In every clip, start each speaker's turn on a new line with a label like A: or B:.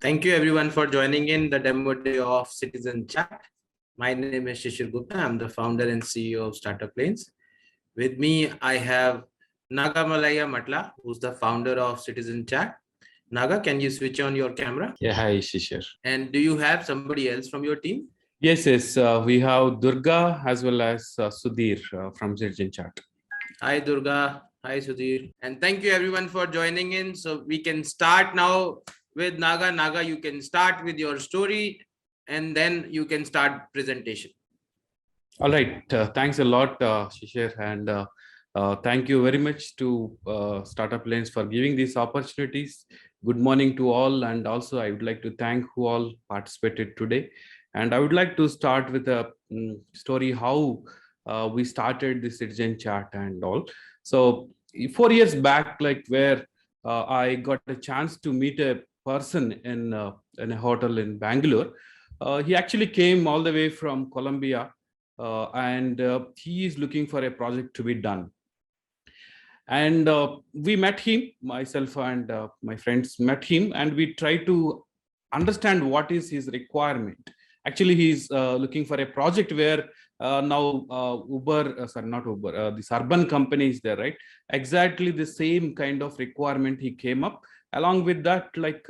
A: Thank you everyone for joining in the demo day of CitizenChat. My name is Shishir Gupta. I'm the founder and CEO of StartupLanes. With me, I have Nagamalaya Matla, who's the founder of CitizenChat. Naga, can you switch on your camera?
B: Yeah, hi, Shishir.
A: And do you have somebody else from your team?
B: Yes, we have Durga as well as Sudhir from CitizenChat.
A: Hi, Durga. Hi, Sudhir. And thank you everyone for joining in. So we can start now with Naga. Naga, you can start with your story and then you can start presentation.
B: All right. Thanks a lot, Shishir. And thank you very much to StartupLanes for giving these opportunities. Good morning to all. And also, I would like to thank who all participated today. And I would like to start with a story how we started the CitizenChat and all. So 4 years back, like where I got a chance to meet a person in a hotel in Bangalore. He actually came all the way from Colombia. And he is looking for a project to be done. And we met him, myself and my friends met him, and we tried to understand what is his requirement. Actually, he's looking for a project where now Uber, sorry, not Uber, this urban company is there, right? Exactly the same kind of requirement he came up. Along with that, like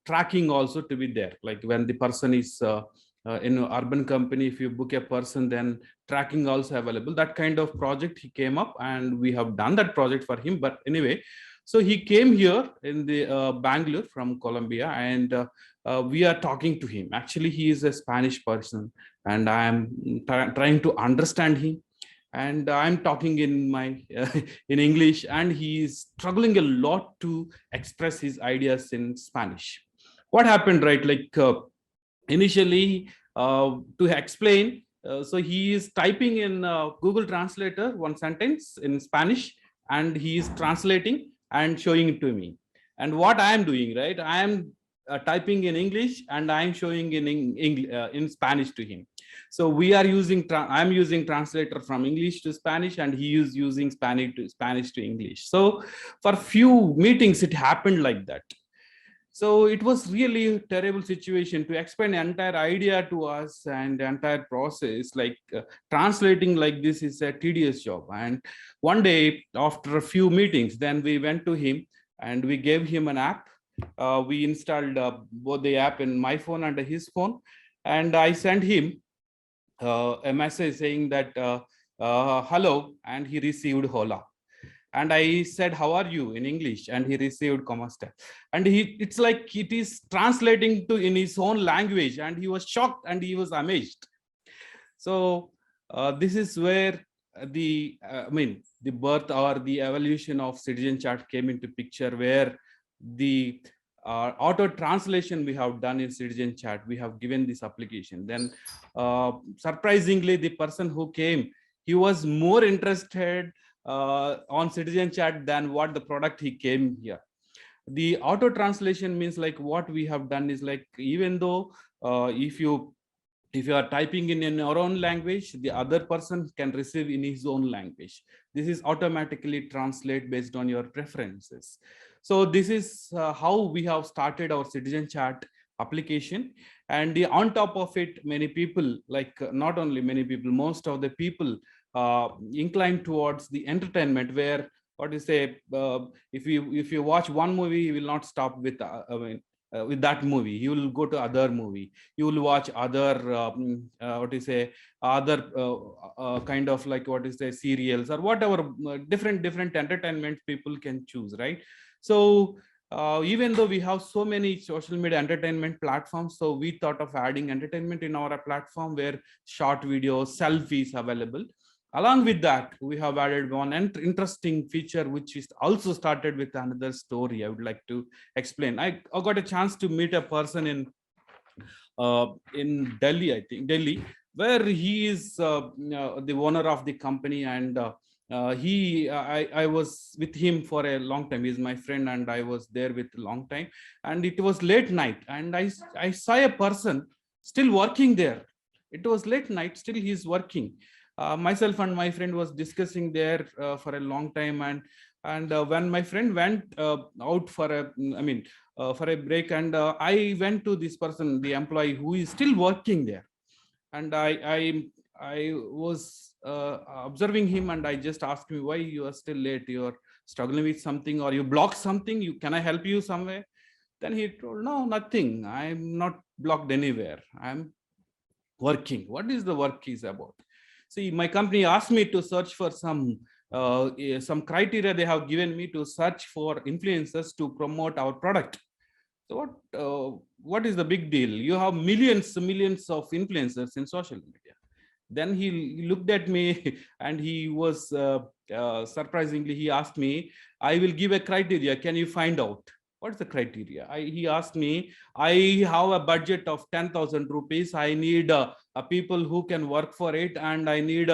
B: tracking also to be there. Like when the person is in an urban company, if you book a person, then tracking also available. That kind of project he came up, and we have done that project for him. But anyway, so he came here in the Bangalore from Colombia, and we are talking to him. Actually, he is a Spanish person, and I am trying to understand him. And I'm talking in my in English, and he is struggling a lot to express his ideas in Spanish. What happened, right? Like initially, to explain, so he is typing in Google Translator one sentence in Spanish, and he is translating and showing it to me. And what I am doing, right? I am typing in English, and I am showing in Spanish to him. So we are using, I'm using translator from English to Spanish, and he is using Spanish to English. So for few meetings, it happened like that. So it was really a terrible situation to explain the entire idea to us, and the entire process, like translating like this is a tedious job. And one day after a few meetings, then we went to him and we gave him an app. We installed both the app in my phone and his phone. And I sent him a message saying that hello, and he received hola. And I said, how are you in English? And he received "Como esta?" And it's like it is translating to in his own language, and he was shocked and he was amazed. So this is where the the birth or the evolution of CitizenChat came into picture, where the auto translation we have done in CitizenChat, we have given this application. Then surprisingly, the person who came, he was more interested on CitizenChat than what the product he came here. The auto translation means, like, what we have done is, like, even though if you are typing in your own language, the other person can receive in his own language. This is automatically translate based on your preferences. So this is how we have started our CitizenChat application. And on top of it, many people, like not only many people, most of the people inclined towards the entertainment, where what you say, if you watch one movie, you will not stop with with that movie. You will go to other movie. You will watch other what you say, other kind of, like, what is the serials or whatever, different entertainment people can choose, right? So even though we have so many social media entertainment platforms, so we thought of adding entertainment in our platform, where short videos, selfies available. Along with that, we have added one interesting feature, which is also started with another story I would like to explain. I got a chance to meet a person in Delhi, I think Delhi, where he is the owner of the company, and I was with him for a long time. He's my friend, and I was there with a long time. And it was late night, and I saw a person still working there. It was late night, still he's working. myself and my friend was discussing there for a long time, and when my friend went out for for a break, and I went to this person, the employee who is still working there, and I was observing him, and I just asked him, why you are still late? You are struggling with something, or you blocked something? Can I help you somewhere? Then he told, no, nothing. I'm not blocked anywhere. I'm working. What is the work is about? See, my company asked me to search for some criteria they have given me to search for influencers to promote our product. So what is the big deal? You have millions of influencers in social media. Then he looked at me and he was surprisingly, he asked me, I will give a criteria. Can you find out? What's the criteria? He asked me, I have a budget of 10,000 rupees. I need people who can work for it. And I need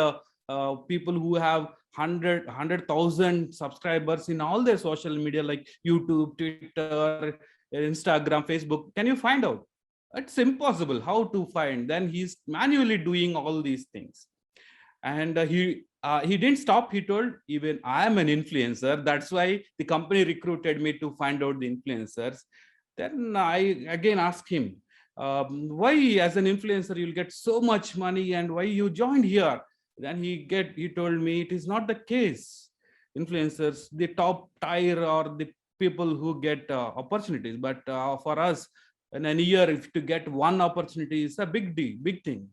B: people who have 100,000 subscribers in all their social media like YouTube, Twitter, Instagram, Facebook. Can you find out? It's impossible. How to find? Then he's manually doing all these things. And he didn't stop. He told, even I am an influencer. That's why the company recruited me to find out the influencers. Then I again asked him, why as an influencer you'll get so much money, and why you joined here? Then he told me, it is not the case. Influencers, the top tier or the people who get opportunities, but for us in a year, if to get one opportunity is a big deal, big thing.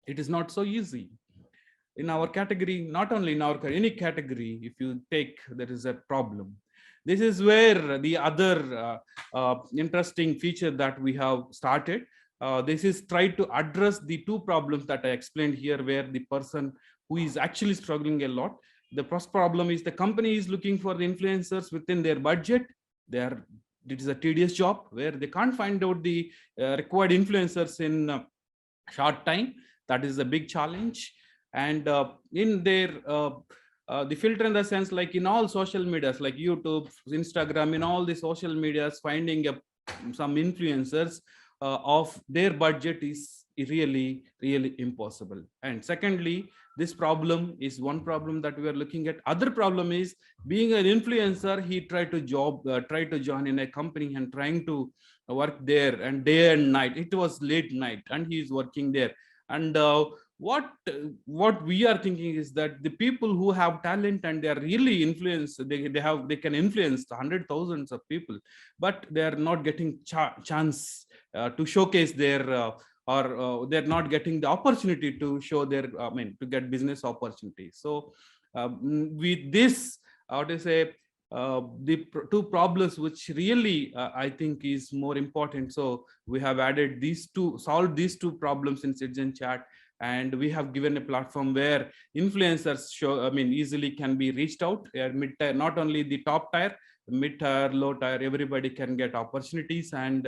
B: It is not so easy. In our category, not only in our any category, if you take, there is a problem. This is where the other interesting feature that we have started. This is try to address the two problems that I explained here, where the person who is actually struggling a lot. The first problem is the company is looking for the influencers within their budget. It is a tedious job where they can't find out the required influencers in short time. That is a big challenge. And in their the filter, in the sense, like in all social medias like YouTube, Instagram, in all the social medias, finding some influencers of their budget is really impossible. And secondly, this problem is one problem that we are looking at. Other problem is, being an influencer, he tried to join in a company and trying to work there, and day and night, it was late night, and he is working there. And what we are thinking is that the people who have talent and they are really influence, they can influence hundred thousands of people, but they are not getting chance to showcase their or they're not getting the opportunity to show their to get business opportunities. So with this, how to say, the two problems which really I think is more important. So we have added these two, solved these two problems in CitizenChat, and we have given a platform where influencers easily can be reached out. Mid-tier, not only the top tier, mid-tier, low tier, everybody can get opportunities. And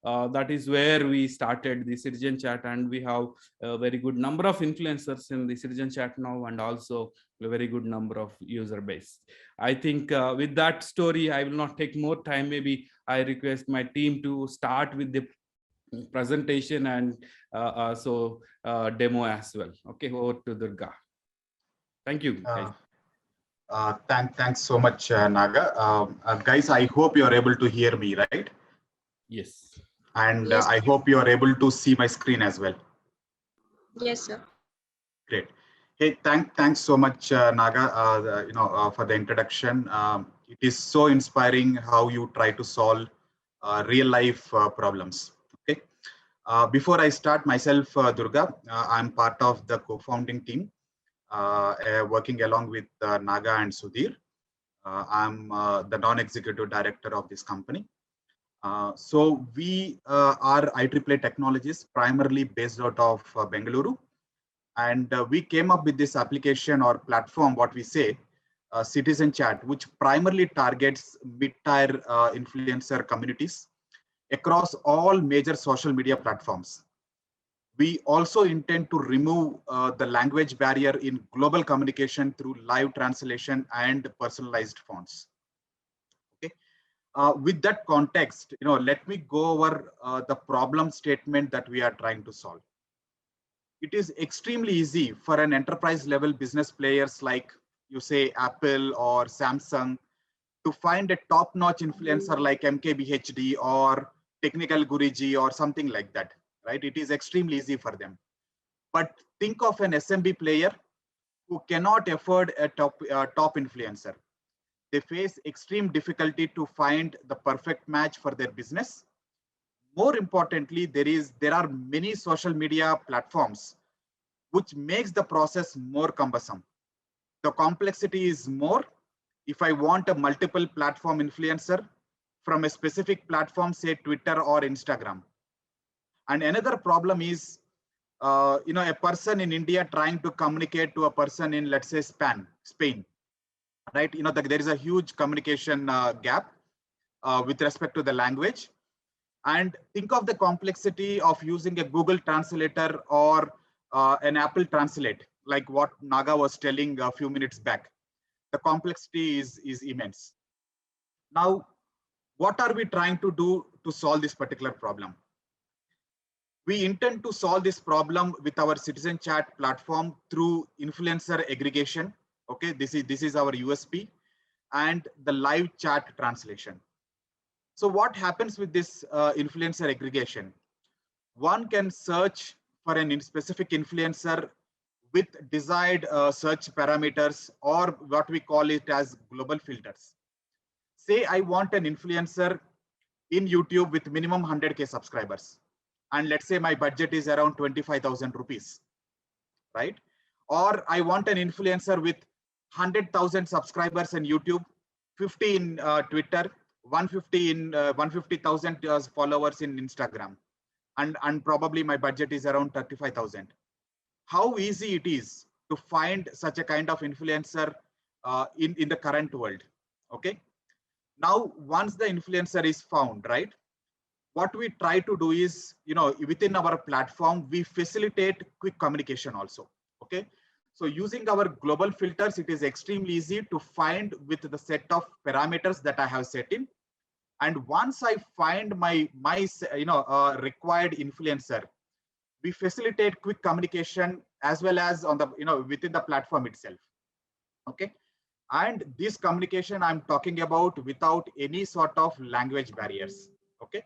B: that is where we started the CitizenChat, and we have a very good number of influencers in the CitizenChat now, and also a very good number of user base. I think with that story, I will not take more time. Maybe I request my team to start with the presentation and demo as well. Okay, over to Durga. Thank you, guys.
C: Thanks so much, Naga. Guys, I hope you are able to hear me, right?
B: Yes.
C: And
D: yes,
C: I hope you are able to see my screen as well.
D: Yes, sir.
C: Great. Hey, thanks so much, Naga. For the introduction. It is so inspiring how you try to solve real life problems. Okay. Before I start myself, Durga, I'm part of the co-founding team, working along with Naga and Sudhir. I'm the non-executive director of this company. So we are IEEE Technologies, primarily based out of Bengaluru. And we came up with this application or platform, what we say, CitizenChat, which primarily targets mid-tier influencer communities across all major social media platforms. We also intend to remove the language barrier in global communication through live translation and personalized fonts. Okay. With that context, let me go over the problem statement that we are trying to solve. it is extremely easy for an enterprise level business players like you say Apple or Samsung to find a top-notch influencer like MKBHD or Technical Guruji or something like that, right? It is extremely easy for them. But think of an SMB player who cannot afford a top influencer. They face extreme difficulty to find the perfect match for their business. More importantly, there are many social media platforms which makes the process more cumbersome. The complexity is more. If I want a multiple platform influencer from a specific platform, say Twitter or Instagram. And another problem is, a person in India trying to communicate to a person in, let's say, Spain, right? There is a huge communication gap with respect to the language. And think of the complexity of using a Google translator or an Apple Translate, like what Naga was telling a few minutes back. The complexity is immense. Now, what are we trying to do to solve this particular problem? We intend to solve this problem with our CitizenChat platform through influencer aggregation. Okay, this is our USP, and the live chat translation. So what happens with this influencer aggregation? One can search for an specific influencer with desired search parameters, or what we call it as global filters. Say I want an influencer in YouTube with minimum 100K subscribers. And let's say my budget is around 25,000 rupees, right? Or I want an influencer with 100,000 subscribers in YouTube, 50 in Twitter, 150,000 followers in Instagram. And probably my budget is around 35,000. How easy it is to find such a kind of influencer in the current world, okay? Now, once the influencer is found, right? What we try to do is, within our platform, we facilitate quick communication also, okay? So using our global filters, it is extremely easy to find with the set of parameters that I have set in. And once I find my required influencer, we facilitate quick communication as well as on the, within the platform itself, okay? And this communication I'm talking about without any sort of language barriers, okay?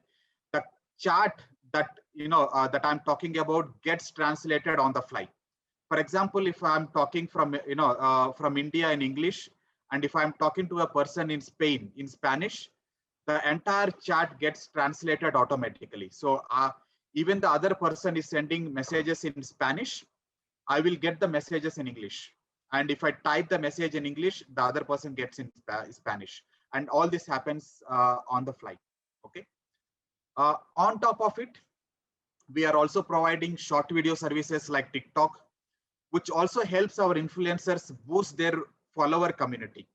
C: The chat that that I'm talking about gets translated on the fly. For example, if I'm talking from from India in English, and if I'm talking to a person in Spain in Spanish, the entire chat gets translated automatically. So even the other person is sending messages in Spanish, I will get the messages in English. And if I type the message in English, the other person gets in Spanish. And all this happens on the fly, okay? On top of it, we are also providing short video services like TikTok, which also helps our influencers boost their follower community.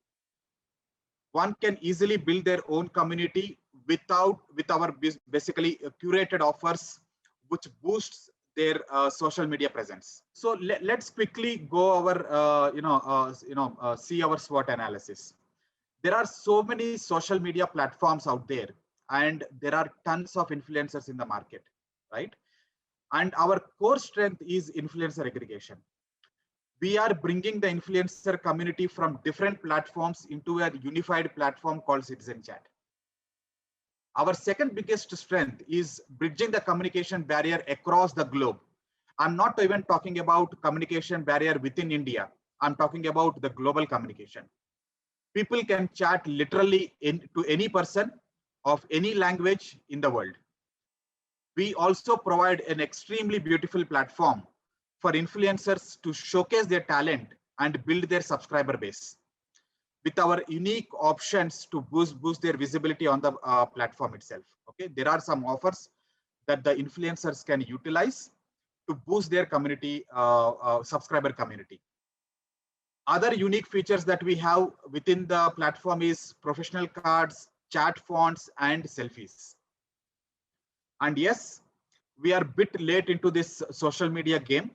C: One can easily build their own community with our basically curated offers, which boosts their social media presence. So let's quickly go over, see our SWOT analysis. There are so many social media platforms out there, and there are tons of influencers in the market, right? And our core strength is influencer aggregation. We are bringing the influencer community from different platforms into a unified platform called CitizenChat. Our second biggest strength is bridging the communication barrier across the globe. I'm not even talking about communication barrier within India. I'm talking about the global communication. People can chat literally to any person of any language in the world. We also provide an extremely beautiful platform for influencers to showcase their talent and build their subscriber base, with our unique options to boost their visibility on the platform itself. Okay, there are some offers that the influencers can utilize to boost their community, subscriber community. Other unique features that we have within the platform is professional cards, chat fonts, and selfies. And yes, we are a bit late into this social media game,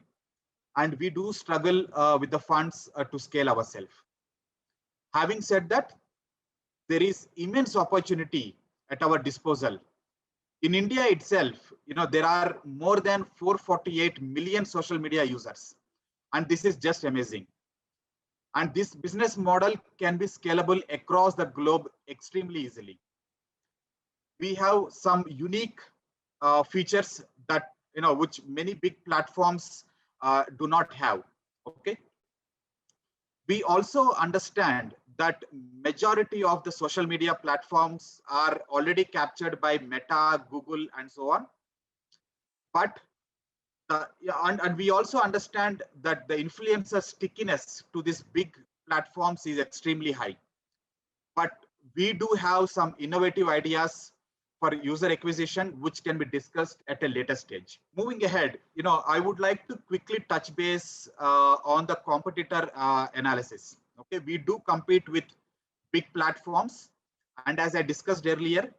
C: and we do struggle with the funds to scale ourselves. Having said that, there is immense opportunity at our disposal In India itself, there are more than 448 million social media users, and this is just amazing. And this business model can be scalable across the globe extremely easily. We have some unique features that which many big platforms do not have. Okay. We also understand that majority of the social media platforms are already captured by Meta, Google, and so on. But and we also understand that the influencer stickiness to these big platforms is extremely high. But we do have some innovative ideas for user acquisition, which can be discussed at a later stage. Moving ahead, I would like to quickly touch base on the competitor analysis. Okay, we do compete with big platforms, and as I discussed earlier,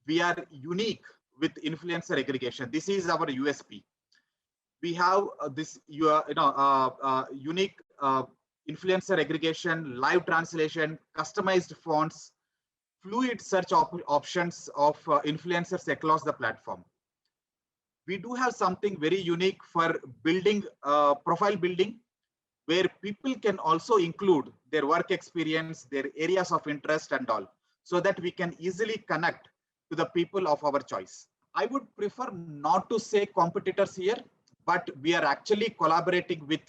C: we are unique with influencer aggregation. This is our USP. We have this unique influencer aggregation, live translation, customized fonts, fluid search options of influencers across the platform. We do have something very unique for building profile building, where people can also include their work experience, their areas of interest and all, so that we can easily connect to the people of our choice. I would prefer not to say competitors here, but we are actually collaborating with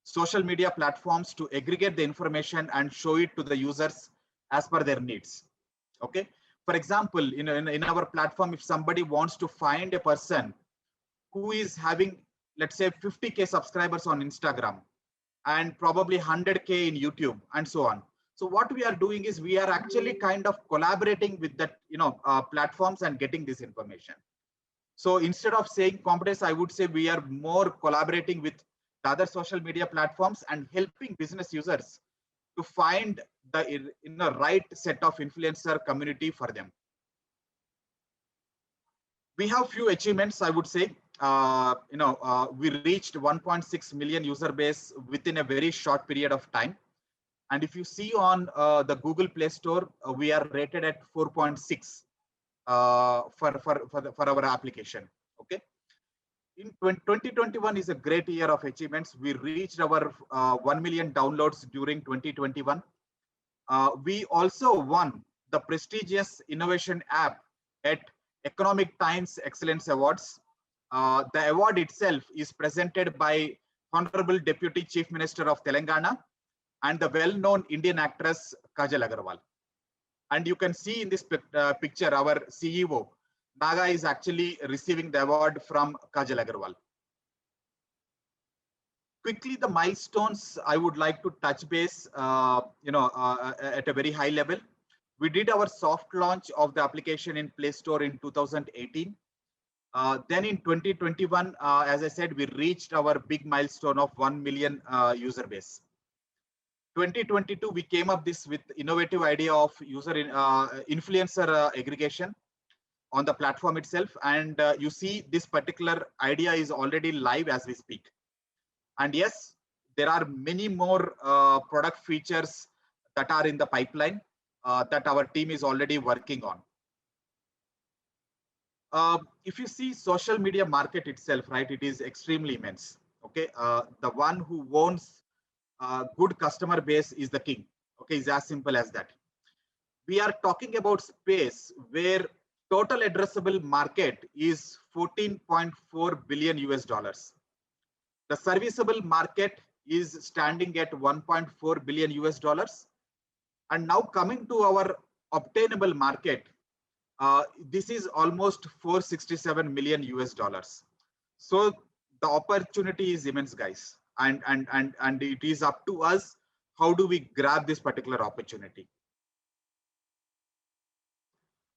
C: social media platforms to aggregate the information and show it to the users as per their needs. Okay. For example, in our platform, if somebody wants to find a person who is having, let's say, 50K subscribers on Instagram and probably 100K in YouTube and so on. So what we are doing is we are actually kind of collaborating with that, platforms and getting this information. So instead of saying competitors, I would say we are more collaborating with the other social media platforms and helping business users to find the right set of influencer community for them. We have few achievements, I would say. We reached 1.6 million user base within a very short period of time. And if you see on the Google Play Store, we are rated at 4.6 for our application. Okay. In 2021 is a great year of achievements. We reached our 1 million downloads during 2021. We also won the prestigious innovation app at Economic Times Excellence Awards. The award itself is presented by Honorable Deputy Chief Minister of Telangana and the well-known Indian actress Kajal Agarwal. And you can see in this picture, our CEO, Naga, is actually receiving the award from Kajal Agarwal. Quickly, the milestones I would like to touch base, at a very high level. We did our soft launch of the application in Play Store in 2018. Then in 2021, as I said, we reached our big milestone of 1 million user base. 2022, we came up with innovative idea of influencer aggregation on the platform itself. And you see this particular idea is already live as we speak. And yes, there are many more product features that are in the pipeline that our team is already working on. If you see social media market itself, right, it is extremely immense. Okay, the one who owns good customer base is the king. Okay, it's as simple as that. We are talking about space where total addressable market is 14.4 billion US dollars. The serviceable market is standing at 1.4 billion US dollars. And now coming to our obtainable market, this is almost 467 million US dollars. So the opportunity is immense, guys. And it is up to us. How do we grab this particular opportunity?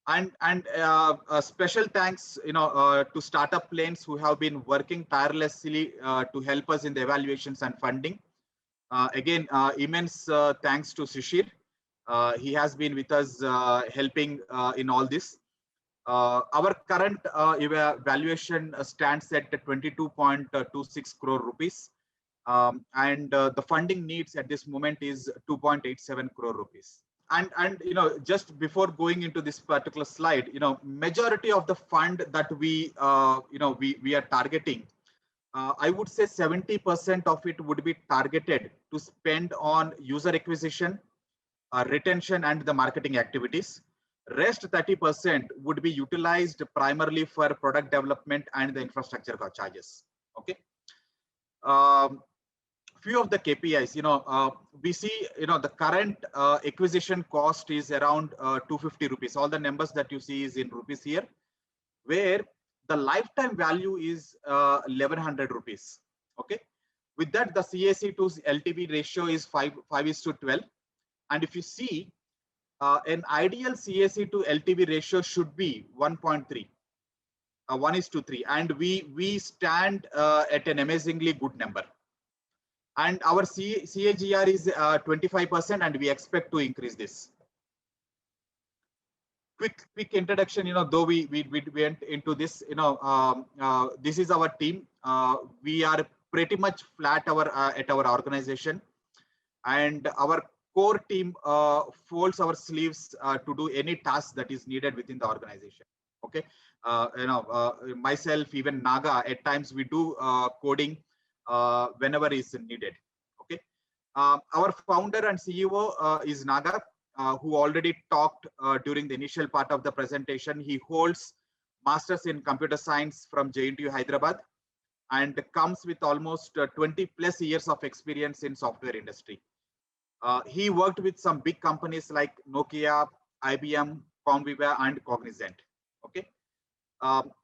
C: And a special thanks, to StartupLanes, who have been working tirelessly to help us in the evaluations and funding. Again, immense thanks to Shishir. He has been with us helping in all this. Our current valuation stands at 22.26 crore rupees. And the funding needs at this moment is 2.87 crore rupees. And just before going into this particular slide, majority of the fund that we are targeting, I would say 70% of it would be targeted to spend on user acquisition, retention, and the marketing activities. Rest 30% would be utilized primarily for product development and the infrastructure charges. Okay. Few of the KPIs, we see, the current acquisition cost is around 250 rupees. All the numbers that you see is in rupees here, where the lifetime value is 1100 rupees. Okay. With that, the CAC to LTV ratio is 5:12. And if you see, an ideal CAC to LTV ratio should be 1.3, 1:3, and we stand at an amazingly good number. And our CAGR is 25%, and we expect to increase this. Quick introduction, though we went into this, this is our team. We are pretty much flat at our organization, and our core team folds our sleeves to do any task that is needed within the organization. Okay, myself, even Naga, at times we do coding whenever is needed. Okay, our founder and CEO is Naga, who already talked during the initial part of the presentation. He holds Masters in Computer Science from JNTU Hyderabad and comes with almost 20 plus years of experience in software industry. He worked with some big companies like Nokia, IBM, Comviva, and Cognizant. Okay.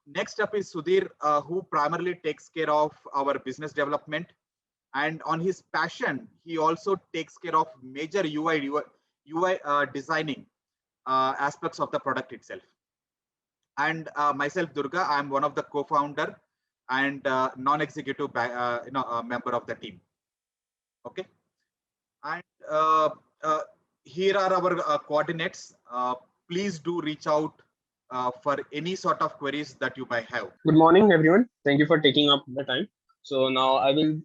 C: Next up is Sudhir, who primarily takes care of our business development. And on his passion, he also takes care of major UI designing aspects of the product itself. And myself, Durga, I'm one of the co-founder and non-executive member of the team. Okay. And here are our coordinates. Please do reach out for any sort of queries that you might have.
E: Good morning, everyone. Thank you for taking up the time. So now I will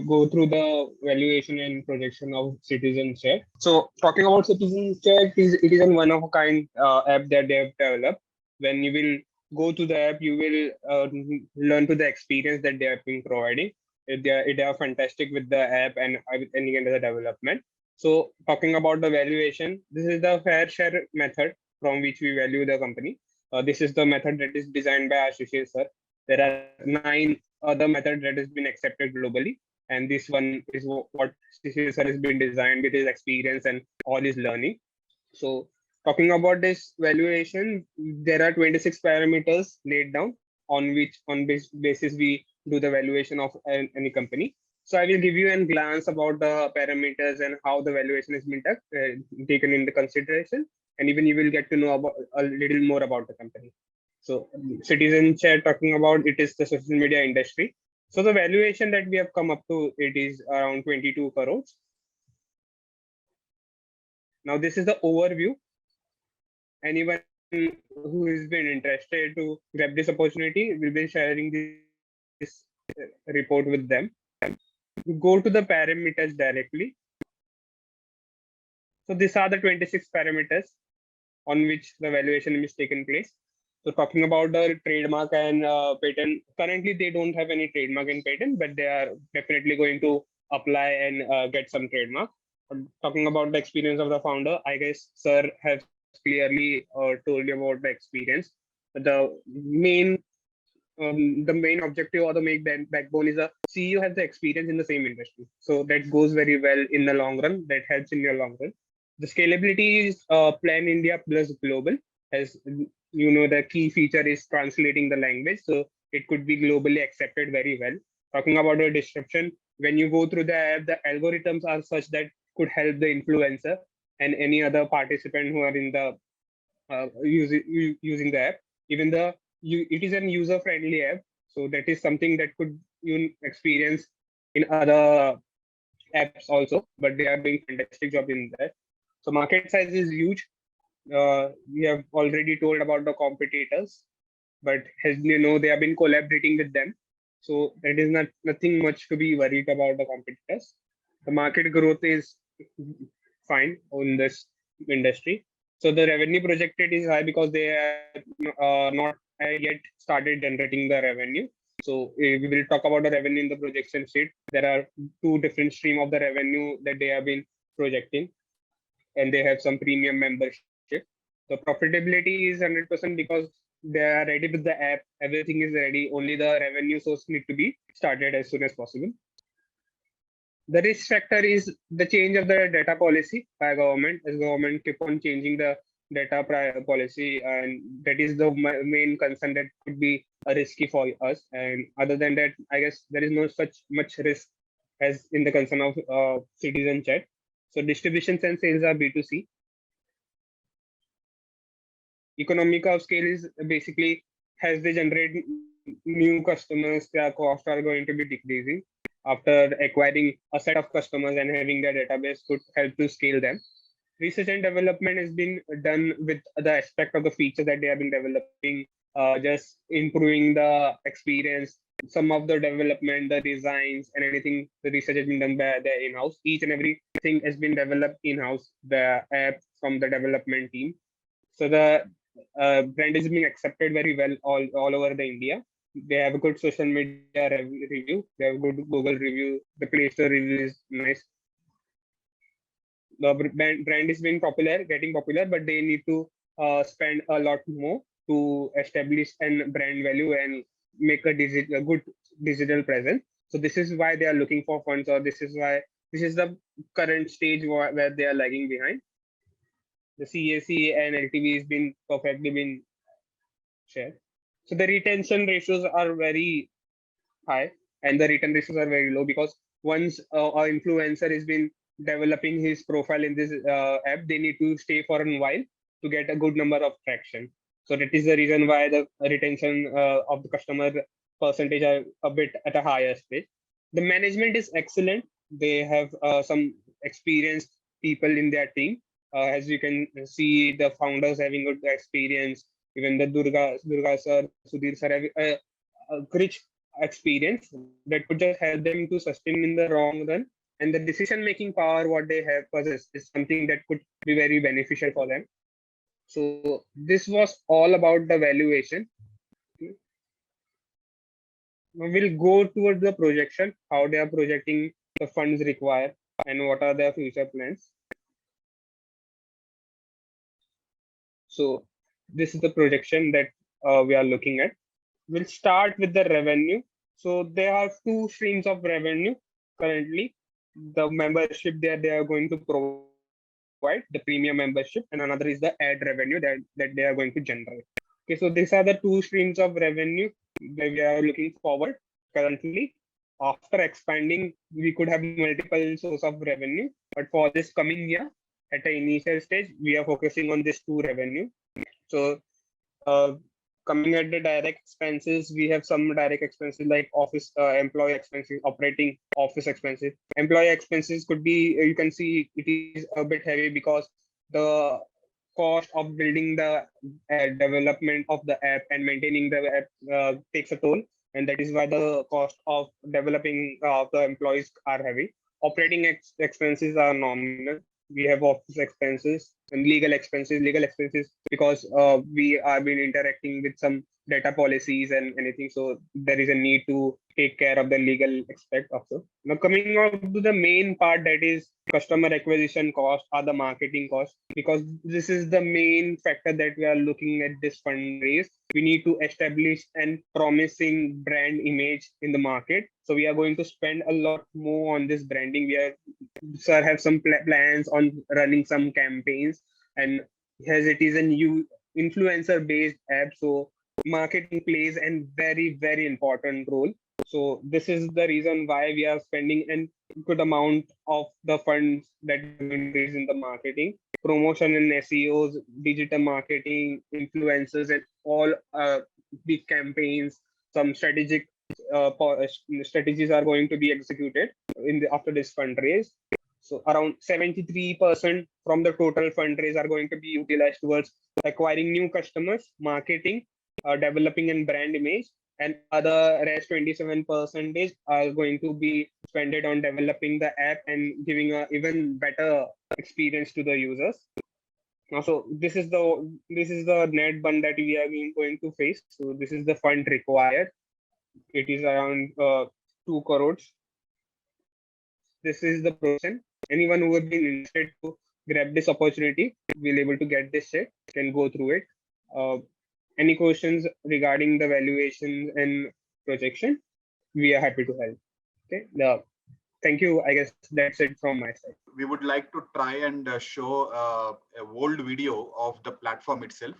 E: go through the valuation and projection of CitizenChat. So talking about CitizenChat, it is a one-of-a-kind app that they have developed. When you will go to the app, you will learn to the experience that they have been providing. They are fantastic with the app and any kind of the development. So talking about the valuation, this is the fair share method from which we value the company. This is the method that is designed by Ashish sir. There are 9 other methods that has been accepted globally, and this one is what Ashish sir has been designed with his experience and all his learning. So talking about this valuation, there are 26 parameters laid down on basis we do the valuation of any company. So I will give you a glance about the parameters and how the valuation has been taken into consideration, and even you will get to know about a little more about the company. So CitizenChat, talking about it is the social media industry. So the valuation that we have come up to, it is around 22 crores. Now this is the overview. Anyone who has been interested to grab this opportunity, we'll be sharing this report with them. Go to the parameters directly. So these are the 26 parameters on which the valuation is taken place. So talking about the trademark and patent, currently they don't have any trademark and patent, but they are definitely going to apply and get some trademark. Talking about the experience of the founder, I guess sir has clearly told you about the experience. The main objective or the main backbone is a CEO has the experience in the same industry. So that goes very well in the long run. That helps in your long run. The scalability is Plan India plus global. As you know, the key feature is translating the language. So it could be globally accepted very well. Talking about the description, when you go through the app, the algorithms are such that could help the influencer and any other participant who are in the using the app. Even it is an user-friendly app, so that is something that could you experience in other apps also. But they are doing fantastic job in that. So market size is huge. We have already told about the competitors, but as you know, they have been collaborating with them. So that is nothing much to be worried about the competitors. The market growth is fine on this industry. So the revenue projected is high because they are not yet started generating the revenue. So we will talk about the revenue in the projection sheet. There are two different streams of the revenue that they have been projecting, and they have some premium membership. The profitability is 100% because they are ready with the app. Everything is ready. Only the revenue source need to be started as soon as possible. The risk factor is the change of the data policy by government, as government keep on changing the data policy, and that is the main concern that could be risky for us. And other than that, I guess there is no such much risk as in the concern of CitizenChat. So distribution and sales are B2C. Economic of scale is basically as they generate new customers, their costs are going to be decreasing. After acquiring a set of customers and having their database could help to scale them. Research and development has been done with the aspect of the feature that they have been developing, just improving the experience. Some of the development, the designs, and anything, the research has been done by the in-house. Each and everything has been developed in-house, the app from the development team. So the brand is being accepted very well all over the India. They have a good social media review. They have good Google review. The Play Store review is nice. The brand is being popular, getting popular, but they need to spend a lot more to establish an brand value and make a good digital presence. So this is why they are looking for funds, or this is the current stage where they are lagging behind. The CAC and LTV has been perfectly been shared. So the retention ratios are very high and the return ratios are very low, because once our influencer has been developing his profile in this app, they need to stay for a while to get a good number of traction. So that is the reason why the retention of the customer percentage are a bit at a higher stage. The management is excellent. They have some experienced people in their team. As you can see, the founders having good experience. Even the Durga sir, Sudhir sir have a rich experience that could just help them to sustain in the long run. And the decision-making power what they have possessed is something that could be very beneficial for them. So this was all about the valuation. Now we'll go towards the projection, how they are projecting the funds required and what are their future plans. So this is the projection that we are looking at. We'll start with the revenue. So there are two streams of revenue currently. The membership that they are going to provide, the premium membership, and another is the ad revenue that they are going to generate. Okay, so these are the two streams of revenue that we are looking forward currently. After expanding, we could have multiple sources of revenue, but for this coming year, at the initial stage, we are focusing on this two revenue. So coming at the direct expenses, we have some direct expenses like office employee expenses, operating office expenses. Employee expenses could be, you can see it is a bit heavy because the cost of building the development of the app and maintaining the app takes a toll, and that is why the cost of developing the employees are heavy. Operating expenses are nominal. We have office expenses and legal expenses because we are been interacting with some data policies and anything, so there is a need to take care of the legal aspect also. Now coming on to the main part, that is customer acquisition cost or the marketing cost, because this is the main factor that we are looking at this fundraise. We need to establish an promising brand image in the market, so we are going to spend a lot more on this branding. We are sir have some plans on running some campaigns, and as it is a new influencer based app, so marketing plays a very important role. So this is the reason why we are spending a good amount of the funds that we raise in the marketing, promotion and SEOs, digital marketing, influencers, and all big campaigns. Some strategic strategies are going to be executed after this fundraise. So around 73% from the total fundraise are going to be utilized towards acquiring new customers, marketing, developing and brand image, and other rest 27% are going to be spent on developing the app and giving a even better experience to the users. Now, so this is the net burn that we are going to face. So this is the fund required. It is around 2 crores. This is the process. Anyone who has been interested to grab this opportunity will able to get this set, can go through it. Any questions regarding the valuation and projection, we are happy to help. Okay. Thank you. I guess that's it from my side.
C: We would like to try and show a old video of the platform itself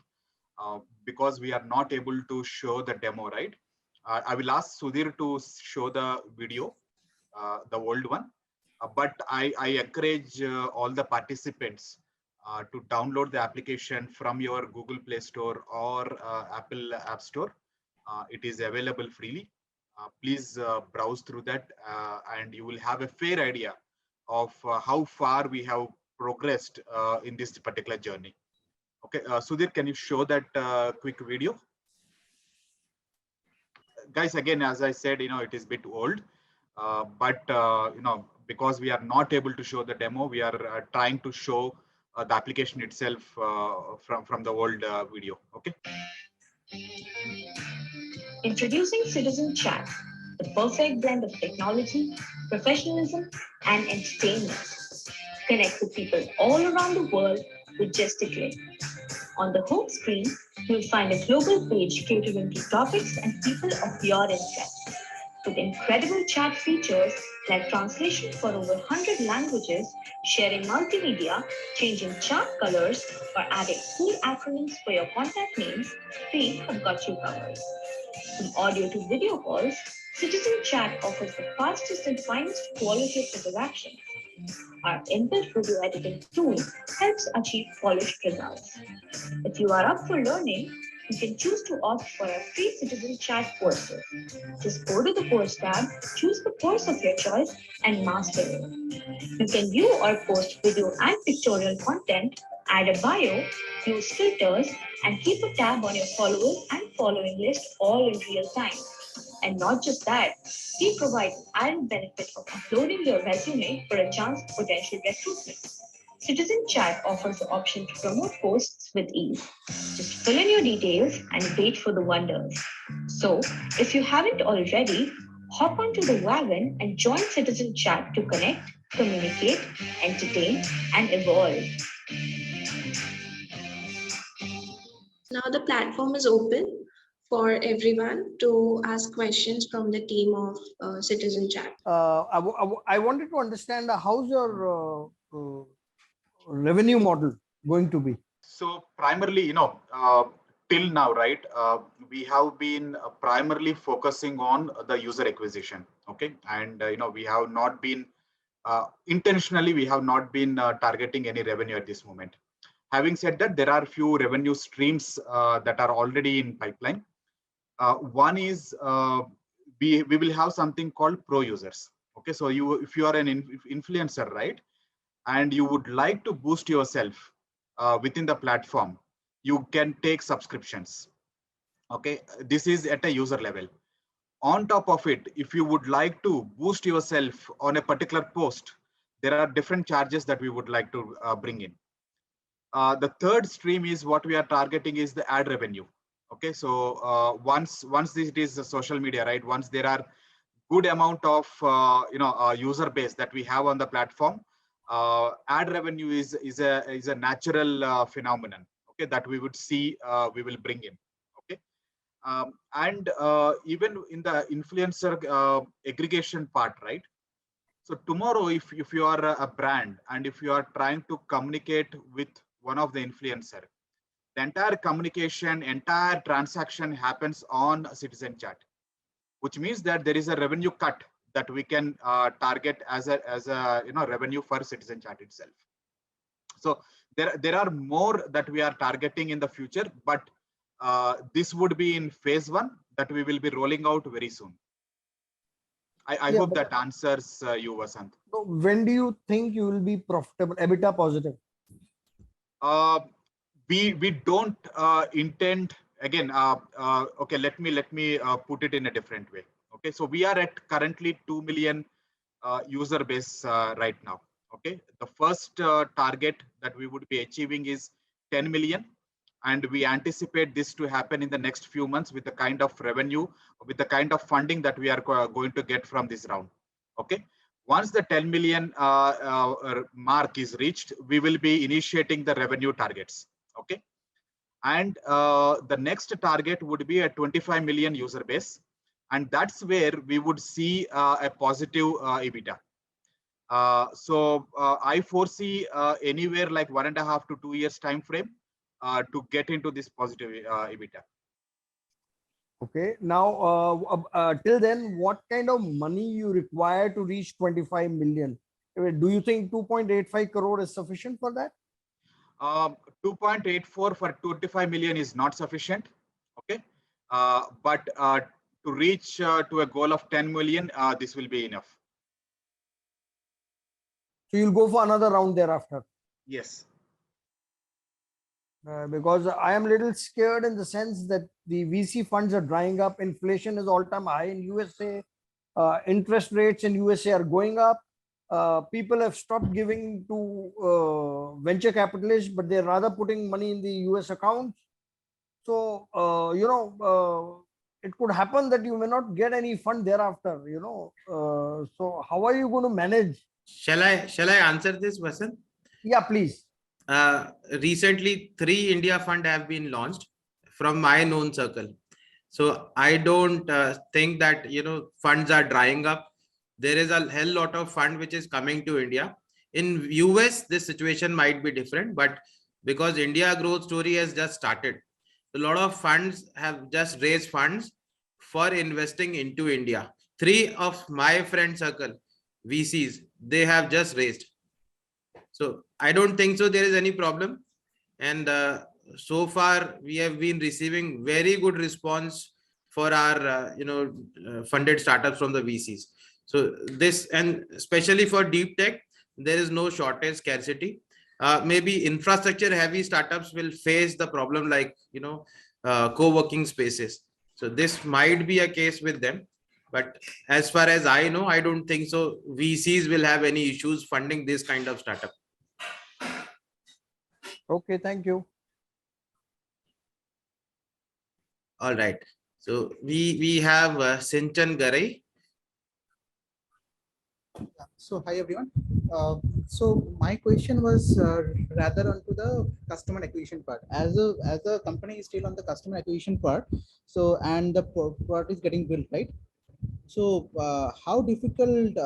C: because we are not able to show the demo, right? I will ask Sudhir to show the video, the old one. But I encourage all the participants to download the application from your Google Play Store or Apple App Store. It is available freely. Please browse through that and you will have a fair idea of how far we have progressed in this particular journey. Okay, Sudhir, can you show that quick video? Guys, again, as I said, it is a bit old, but because we are not able to show the demo, we are trying to show the application itself from the old video. Okay.
F: Introducing CitizenChat, the perfect blend of technology, professionalism, and entertainment. Connect with people all around the world with just a click. On the home screen, you'll find a global page catering to topics and people of your interest. With incredible chat features like translation for over 100 languages, sharing multimedia, changing chart colors, or adding cool acronyms for your contact names, we have got you covered. From audio to video calls, CitizenChat offers the fastest and finest quality of interaction. Our inbuilt video editing tool helps achieve polished results. If you are up for learning, you can choose to opt for our free CitizenChat courses. Just go to the course tab, choose the course of your choice, and master it. You can view or post video and pictorial content, add a bio, use filters, and keep a tab on your followers and following list all in real time. And not just that, we provide an added benefit of uploading your resume for a chance of potential recruitment. CitizenChat offers the option to promote posts with ease. Just fill in your details and wait for the wonders. So, if you haven't already, hop onto the wagon and join CitizenChat to connect, communicate, entertain, and evolve.
D: Now the platform is open for everyone to ask questions from the team of CitizenChat.
G: I wanted to understand how's your revenue model going to be?
C: So primarily, till now, right, we have been primarily focusing on the user acquisition. Okay. And, we have not been intentionally, we have not been targeting any revenue at this moment. Having said that, there are a few revenue streams that are already in pipeline. One is we will have something called pro users. Okay. So if you are an influencer, right, and you would like to boost yourself within the platform, you can take subscriptions. Okay, this is at a user level. On top of it, if you would like to boost yourself on a particular post, there are different charges that we would like to bring in. The third stream is what we are targeting is the ad revenue. Okay, so once it is social media, right? Once there are good amount of user base that we have on the platform, ad revenue is a natural phenomenon. Okay, that we would see we will bring in. Okay, and even in the influencer aggregation part, right? So tomorrow, if you are a brand and if you are trying to communicate with one of the influencer, the entire communication, entire transaction happens on CitizenChat, which means that there is a revenue cut that we can target as a revenue for CitizenChat itself. So there are more that we are targeting in the future, but this would be in phase 1 that we will be rolling out very soon. I hope that answers you, Vasant.
G: So when do you think you will be profitable, EBITDA positive?
C: We don't intend, again, okay, let me put it in a different way. Okay, so we are at currently 2 million user base right now. Okay, the first target that we would be achieving is 10 million. And we anticipate this to happen in the next few months with the kind of revenue, with the kind of funding that we are going to get from this round. Okay. Once the 10 million mark is reached, we will be initiating the revenue targets. Okay. And the next target would be a 25 million user base. And that's where we would see a positive EBITDA. I foresee anywhere like 1.5 to 2 years time frame to get into this positive EBITDA.
G: Okay. Now, till then, what kind of money you require to reach 25 million? Do you think 2.85 crore is sufficient for that?
C: 2.84 for 25 million is not sufficient. Okay. But to reach to a goal of 10 million, this will be enough.
G: So you'll go for another round thereafter?
C: Yes.
G: Because I am a little scared in the sense that the VC funds are drying up. Inflation is all-time high in USA. Interest rates in USA are going up. People have stopped giving to venture capitalists, but they're rather putting money in the US accounts. So, it could happen that you may not get any fund thereafter, so how are you going to manage?
A: Shall I answer this, Vasan?
G: Yeah, please.
A: Recently 3 India fund have been launched from my known circle. So I don't think that, funds are drying up. There is a hell lot of fund which is coming to India. In US, this situation might be different, but because India growth story has just started, a lot of funds have just raised funds for investing into India. 3 of my friend circle, VCs, they have just raised. So I don't think so there is any problem. And so far we have been receiving very good response for our funded startups from the VCs. So this, and especially for deep tech, there is no shortage, scarcity. Maybe infrastructure heavy startups will face the problem like co-working spaces. So this might be a case with them. But as far as I know, I don't think so VCs will have any issues funding this kind of startup.
G: Okay, thank you.
A: All right. So we have Sinchan Garai.
H: So hi everyone. So my question was rather onto the customer acquisition part. As a company is still on the customer acquisition part, so and the product is getting built, right? So how difficult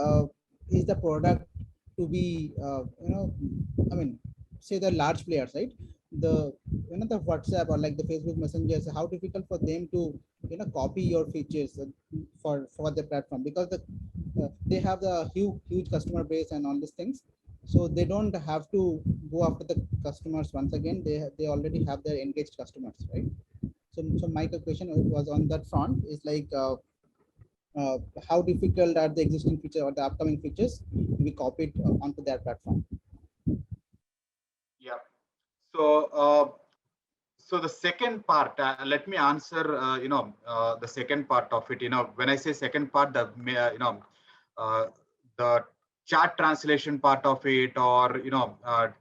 H: is the product to be I mean, say the large players, right? The the WhatsApp or like the Facebook messengers, how difficult for them to copy your features for the platform, because they have the huge customer base and all these things, so they don't have to go after the customers once again. They already have their engaged customers, right? So my question was on that front is like how difficult are the existing features or the upcoming features to be copied onto their platform?
C: Yeah. So so the second part, let me answer the second part of it. When I say second part, the chat translation part of it, or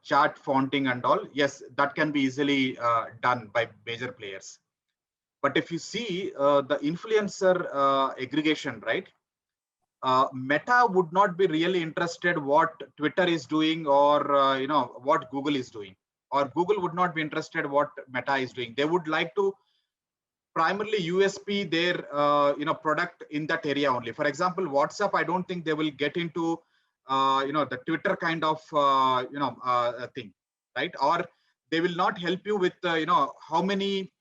C: chat fonting and all, yes, that can be easily done by major players. But if you see the influencer aggregation, right? Meta would not be really interested what Twitter is doing, or what Google is doing, or Google would not be interested what Meta is doing. They would like to primarily USP their product in that area only. For example, WhatsApp, I don't think they will get into the Twitter kind of thing, right? Or they will not help you with how many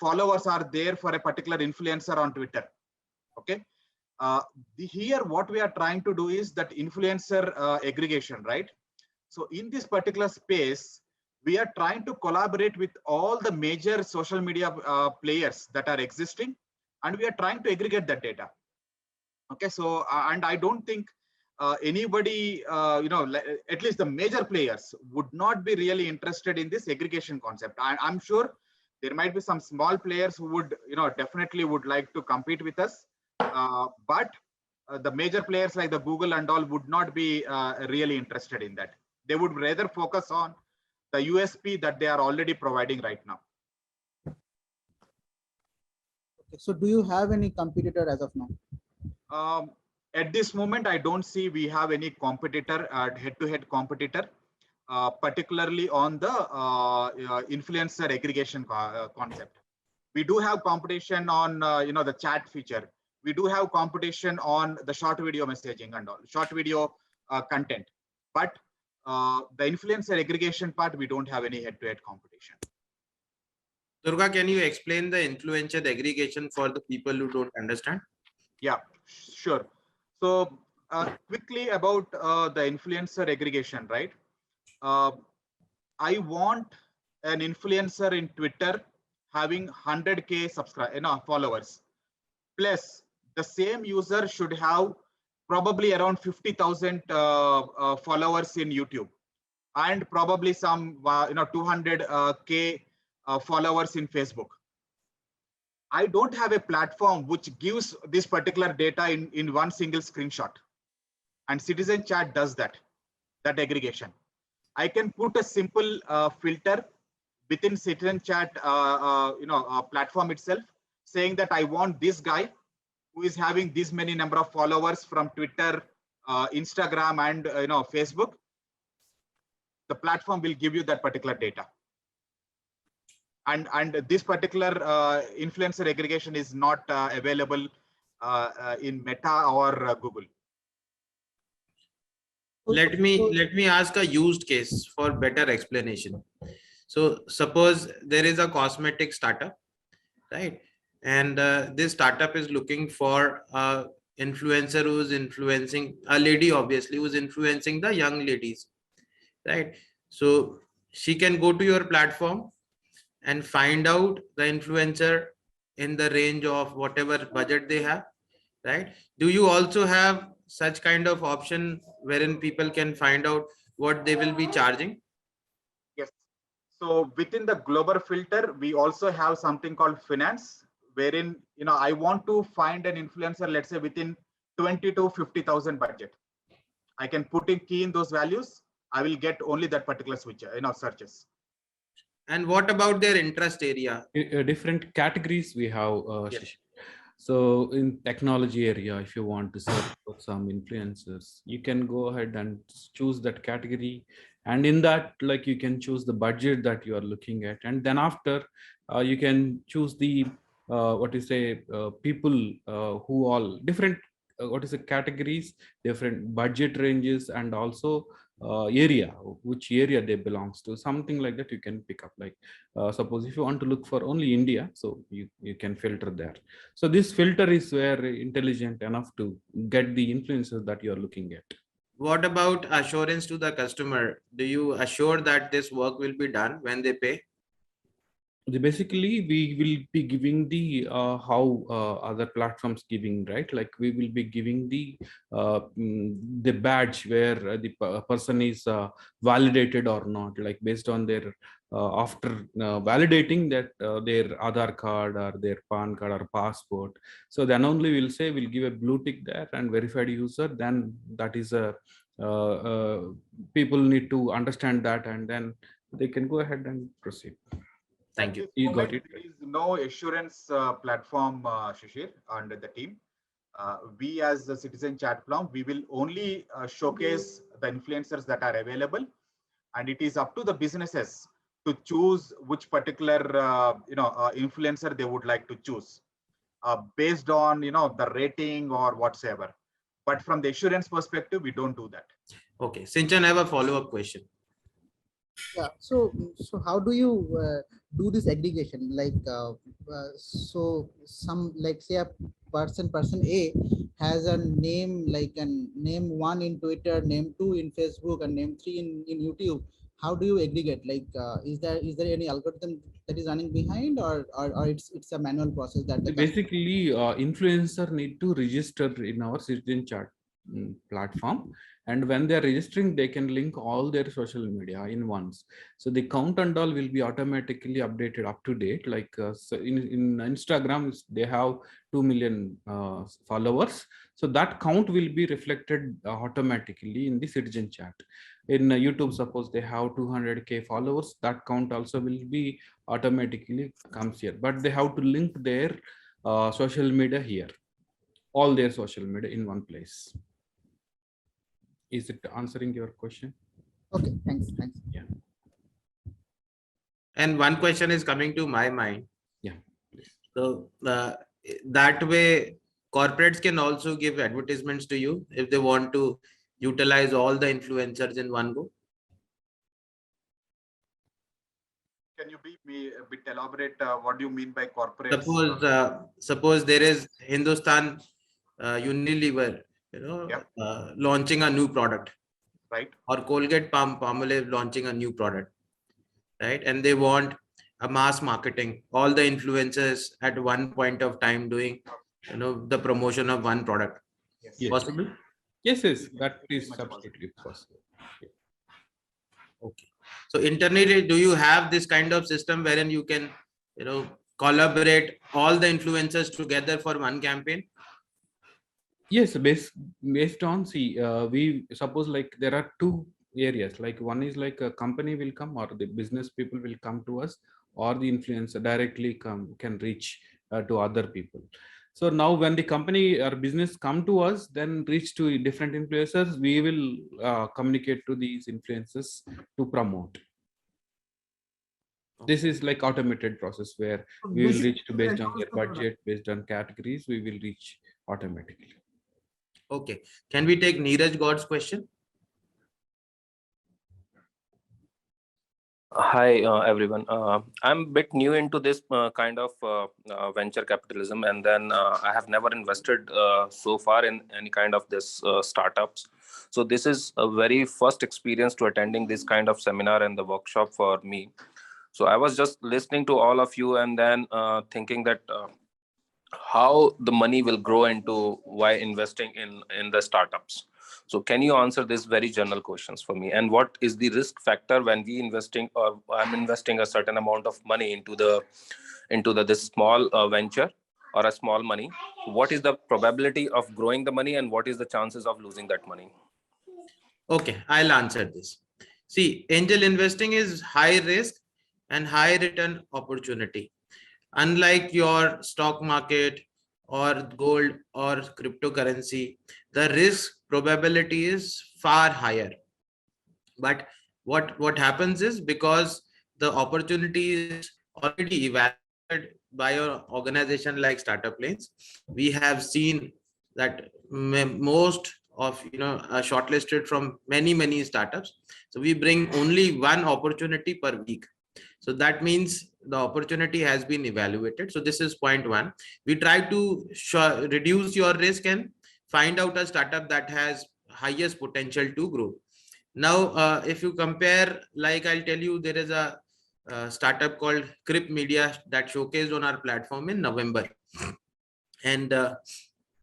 C: followers are there for a particular influencer on Twitter. Okay. Here what we are trying to do is that influencer aggregation, right? So in this particular space, we are trying to collaborate with all the major social media players that are existing, and we are trying to aggregate that data. Okay. So and I don't think anybody at least the major players would not be really interested in this aggregation concept. I'm sure there might be some small players who would definitely would like to compete with us. But the major players like the Google and all would not be really interested in that. They would rather focus on the USP that they are already providing right now.
H: Okay, so do you have any competitor as of now?
C: At this moment, I don't see we have any competitor, head-to-head competitor, particularly on the influencer aggregation concept. We do have competition on the chat feature. We do have competition on the short video messaging and all short video content, but the influencer aggregation part, we don't have any head-to-head competition.
A: Durga, can you explain the influencer aggregation for the people who don't understand?
C: Yeah, sure. So quickly about the influencer aggregation, right? I want an influencer in Twitter having 100K followers. Plus, the same user should have probably around 50,000 followers in YouTube, and probably some 200K followers in Facebook. I don't have a platform which gives this particular data in one single screenshot, and CitizenChat does that aggregation. I can put a simple filter within CitizenChat platform itself, saying that I want this guy who is having this many number of followers from Twitter, Instagram, and Facebook. The platform will give you that particular data. And this particular influencer aggregation is not available in Meta or Google.
A: Let me ask a used case for better explanation. So suppose there is a cosmetic startup, right? And this startup is looking for a influencer who's influencing a lady, obviously, who's influencing the young ladies, right? So she can go to your platform and find out the influencer in the range of whatever budget they have, right? Do you also have such kind of option wherein people can find out what they will be charging?
C: Yes. So within the global filter, we also have something called finance, wherein I want to find an influencer, let's say within 20 to 50,000 budget. I can put in key in those values. I will get only that particular switch, searches.
A: And what about their interest area?
B: Different categories we have.
A: Yes.
B: So in technology area, if you want to search for some influencers, you can go ahead and choose that category. And in that, like, you can choose the budget that you are looking at. And then after, you can choose the, people who all different, categories, different budget ranges, and also area, which area they belongs to, something like that you can pick up. Like suppose if you want to look for only India, so you can filter there. So this filter is where intelligent enough to get the influencers that you are looking at.
A: What about assurance to the customer? Do you assure that this work will be done when they pay?
B: Basically, we will be giving the how other platforms giving, right? Like we will be giving the badge where the person is validated or not, like based on their after validating that their Aadhaar card or their PAN card or passport. So then only we'll say we'll give a blue tick there and verified user. Then that is a people need to understand that, and then they can go ahead and proceed.
A: Thank you.
B: You got it.
C: There is no assurance platform, Shishir, under the team. We as the CitizenChat platform, we will only showcase the influencers that are available, and it is up to the businesses to choose which particular influencer they would like to choose based on the rating or whatsoever. But from the assurance perspective, we don't do that.
A: Okay, Sinchan, I have a follow-up question.
H: Yeah. So how do you do this aggregation? Like, so some, like, say a person A has a name, like name 1 in Twitter, name 2 in Facebook, and name 3 in YouTube. How do you aggregate? Like, is there any algorithm that is running behind, or it's a manual process that the
B: basically influencer need to register in our CitizenChat platform, and when they are registering, they can link all their social media in once. So the count and all will be automatically updated up to date. Like so in Instagram, they have 2 million followers. So that count will be reflected automatically in the CitizenChat. In YouTube, suppose they have 200K followers, that count also will be automatically comes here, but they have to link their social media here, all their social media in one place. Is it answering your question?
H: Okay, thanks.
B: Yeah.
A: And one question is coming to my mind.
B: Yeah.
A: So that way, corporates can also give advertisements to you if they want to utilize all the influencers in one go.
C: Can you be a bit elaborate? What do you mean by corporate?
A: Suppose there is Hindustan Unilever, launching a new product,
C: right?
A: Or Colgate Palmolive launching a new product, right? And they want a mass marketing, all the influencers at one point of time doing, the promotion of one product.
C: Yes.
A: Possible?
B: Yes, that is absolutely possible.
A: Okay. So internally, do you have this kind of system wherein you can, collaborate all the influencers together for one campaign?
B: Yes, based on we suppose like there are two areas. Like one is like a company will come, or the business people will come to us, or the influencer directly can reach to other people. So now when the company or business come to us, then reach to different influencers, we will communicate to these influencers to promote. This is like automated process where we will reach to based on their budget, based on categories, we will reach automatically.
A: Okay. Can we take Neeraj God's question?
I: Hi, everyone. I'm a bit new into this kind of venture capitalism, and then I have never invested so far in any kind of this startups. So this is a very first experience to attending this kind of seminar and the workshop for me. So I was just listening to all of you and then thinking that how the money will grow into why investing in the startups. So can you answer these very general questions for me? And what is the risk factor when we investing, or I'm investing a certain amount of money into this small venture or a small money? What is the probability of growing the money, and what is the chances of losing that money?
A: Okay, I'll answer this. See, angel investing is high risk and high return opportunity. Unlike your stock market or gold or cryptocurrency, the risk probability is far higher. But what happens is, because the opportunity is already evaluated by your organization like StartupLanes, we have seen that most of are shortlisted from many startups. So we bring only one opportunity per week. So that means the opportunity has been evaluated. So this is point one. We try to reduce your risk and find out a startup that has highest potential to grow. Now, if you compare, like I'll tell you, there is a startup called Kpis that showcased on our platform in November. And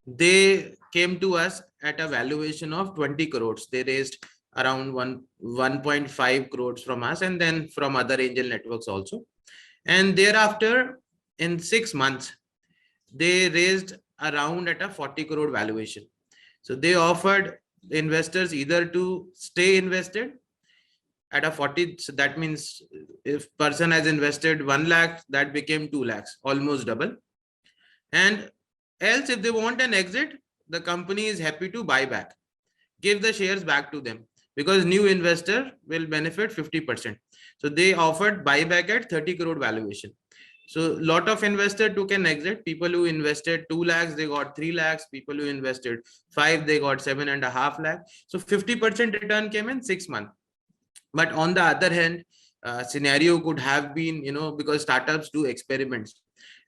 A: they came to us at a valuation of 20 crores. They raised around 1.5 crores from us, and then from other angel networks also. And thereafter, in 6 months, they raised around at a 40 crore valuation. So they offered investors either to stay invested at a 40. So that means if person has invested 1 lakh, that became 2 lakhs, almost double. And else, if they want an exit, the company is happy to buy back, give the shares back to them, because new investor will benefit 50%. So they offered buyback at 30 crore valuation. So lot of investor took an exit. People who invested 2 lakhs, they got 3 lakhs. People who invested 5, they got 7.5 lakh. So 50% return came in 6 months. But on the other hand, scenario could have been, because startups do experiments,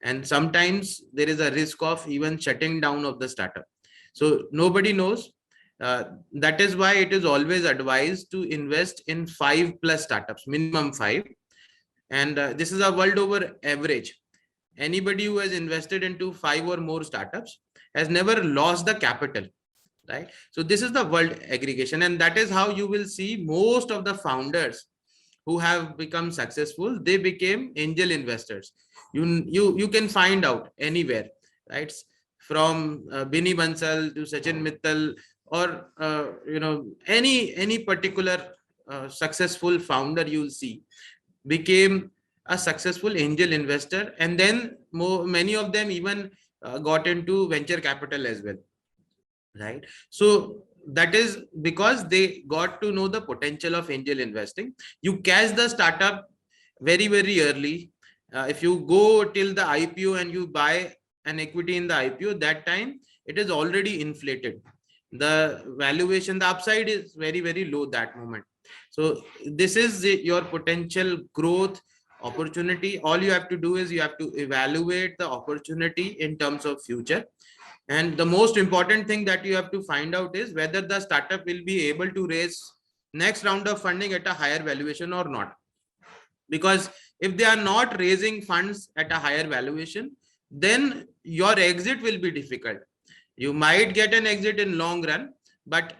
A: and sometimes there is a risk of even shutting down of the startup. So nobody knows. That is why it is always advised to invest in 5+ startups, minimum 5. And this is a world over average. Anybody who has invested into 5 or more startups has never lost the capital. right? So this is the world aggregation, and that is how you will see most of the founders who have become successful, they became angel investors. You can find out anywhere, right? From Bini Bansal to Sachin Mittal, or any particular successful founder you'll see became a successful angel investor, and then many of them even got into venture capital as well, right? So that is because they got to know the potential of angel investing. You catch the startup very early. If you go till the IPO and you buy an equity in the IPO, that time it is already inflated. The valuation, the upside is very low that moment. So this is your potential growth opportunity. All you have to do is you have to evaluate the opportunity in terms of future. And the most important thing that you have to find out is whether the startup will be able to raise next round of funding at a higher valuation or not. Because if they are not raising funds at a higher valuation, then your exit will be difficult. You might get an exit in long run, but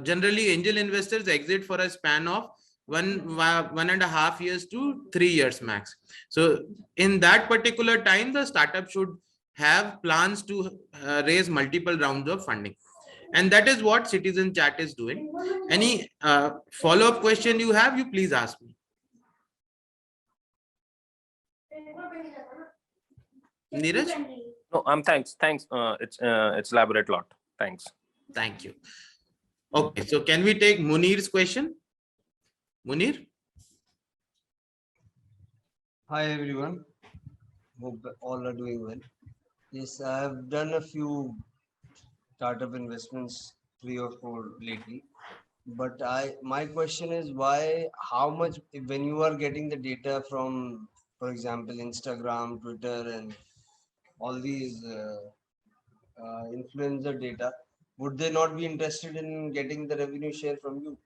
A: generally angel investors exit for a span of 1.5 years to 3 years max. So in that particular time, the startup should have plans to raise multiple rounds of funding, and that is what CitizenChat is doing. Any follow-up question you have, you please ask me. Neeraj?
I: No, thanks. It's elaborate lot. Thanks.
A: Thank you. Okay, so can we take Munir's question? Munir?
J: Hi everyone. Hope all are doing well. Yes, I have done a few startup investments, 3 or 4 lately. But my question is how much, when you are getting the data from, for example, Instagram, Twitter, and all these influencer data, would they not be interested in getting the revenue share from you?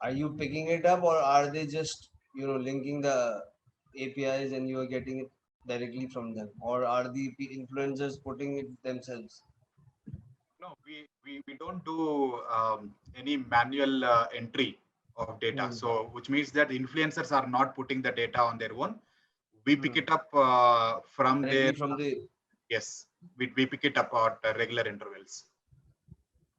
J: Are you picking it up, or are they just, linking the APIs and you are getting it directly from them, or are the influencers putting it themselves?
C: No, we don't do any manual entry of data. So which means that influencers are not putting the data on their own. We pick it up from yes, we pick it up at regular intervals.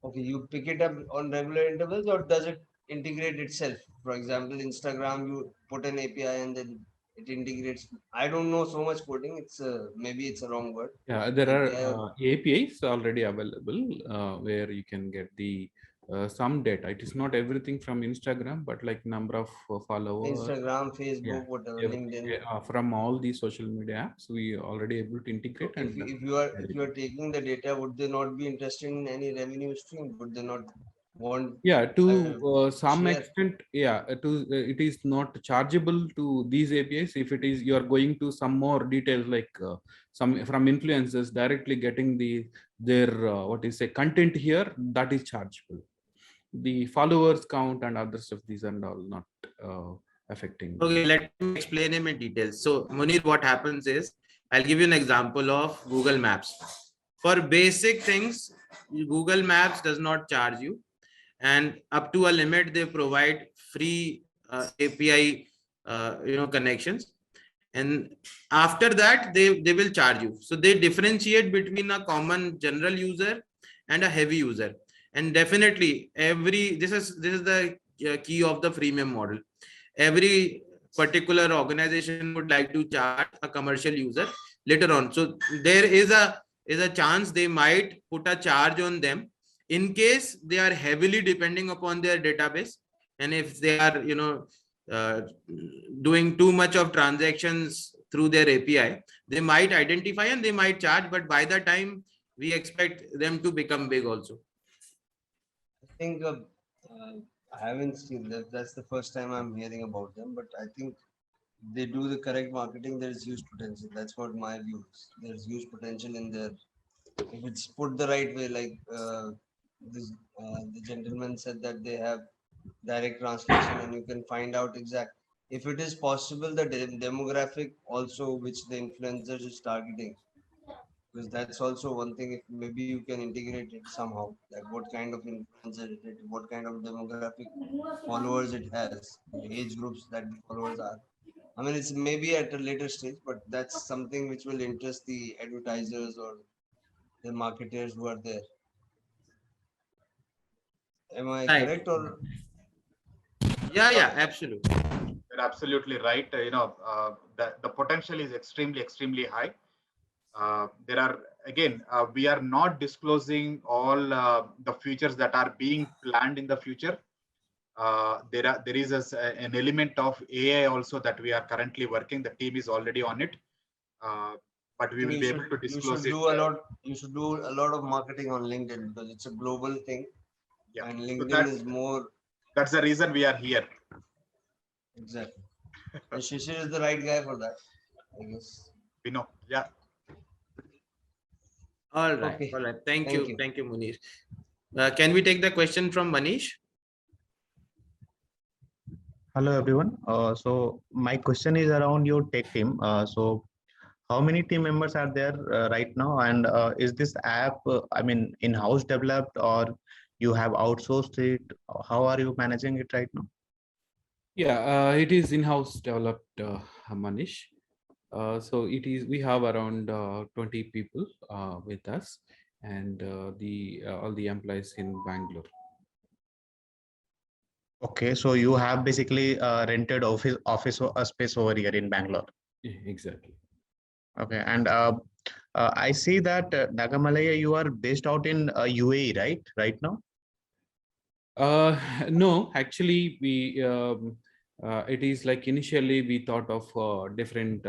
J: Okay, you pick it up on regular intervals, or does it integrate itself? For example, Instagram, you put an API and then it integrates. I don't know so much coding. It's maybe it's a wrong word.
B: Yeah, there are APIs already available where you can get the some data. It is not everything from Instagram, but like number of followers.
J: Instagram, Facebook, whatever, LinkedIn.
B: From all these social media apps, we already able to integrate.
J: So if you are taking the data, would they not be interested in any revenue stream? Would they not want?
B: Yeah, to some extent, yeah, it is not chargeable to these APIs. If it is, you are going to some more details, like some from influencers directly getting their content here, that is chargeable. The followers count and other stuff, these are all not affecting.
A: Okay, let me explain him in detail. So Munir, what happens is, I'll give you an example of Google Maps. For basic things, Google Maps does not charge you, and up to a limit they provide free API connections, and after that they will charge you. So they differentiate between a common general user and a heavy user. And definitely this is the key of the freemium model. Every particular organization would like to charge a commercial user later on. So there is a chance they might put a charge on them in case they are heavily depending upon their database, and if they are doing too much of transactions through their API, they might identify and they might charge, but by the time we expect them to become big also.
J: I think I haven't seen that. That's the first time I'm hearing about them, but I think they do the correct marketing. There's huge potential. That's what my view is. There's huge potential in there if it's put the right way. Like the gentleman said that they have direct translation and you can find out exact. If it is possible, the demographic also which the influencers is targeting, Because that's also one thing. If maybe you can integrate it somehow, like what kind of influencer it is, what kind of demographic followers it has, the age groups that the followers are. I mean, it's maybe at a later stage, but that's something which will interest the advertisers or the marketers who are there. Am I
A: Right.
J: correct or?
A: Yeah, absolutely.
C: You're absolutely right. The potential is extremely high. There are, again, we are not disclosing all the features that are being planned in the future. There is an element of AI also that we are currently working. The team is already on it, but we will be able to disclose it.
J: You should do a lot of marketing on LinkedIn because it's a global thing,
C: Yeah.
J: and
C: So
J: LinkedIn is more.
C: That's the reason we are here.
J: Exactly. And Shishir is the right guy for that, I guess.
C: We know. Yeah.
A: All right.
J: Okay.
A: All right. Thank
J: Thank
A: you.
J: you.
A: Thank you, Munish. Can we take the question from Manish?
K: Hello everyone. So my question is around your tech team. So how many team members are there right now, and is this app, I mean, in-house developed or you have outsourced it? How are you managing it right now?
B: Yeah, it is in-house developed, Manish. So it is. We have around 20 people with us, and all the employees in Bangalore.
K: Okay, so you have basically rented office space over here in Bangalore.
B: Yeah, exactly.
K: Okay, and I see that Nagamalaya, you are based out in UAE, right now?
B: No, actually, it is like initially we thought of different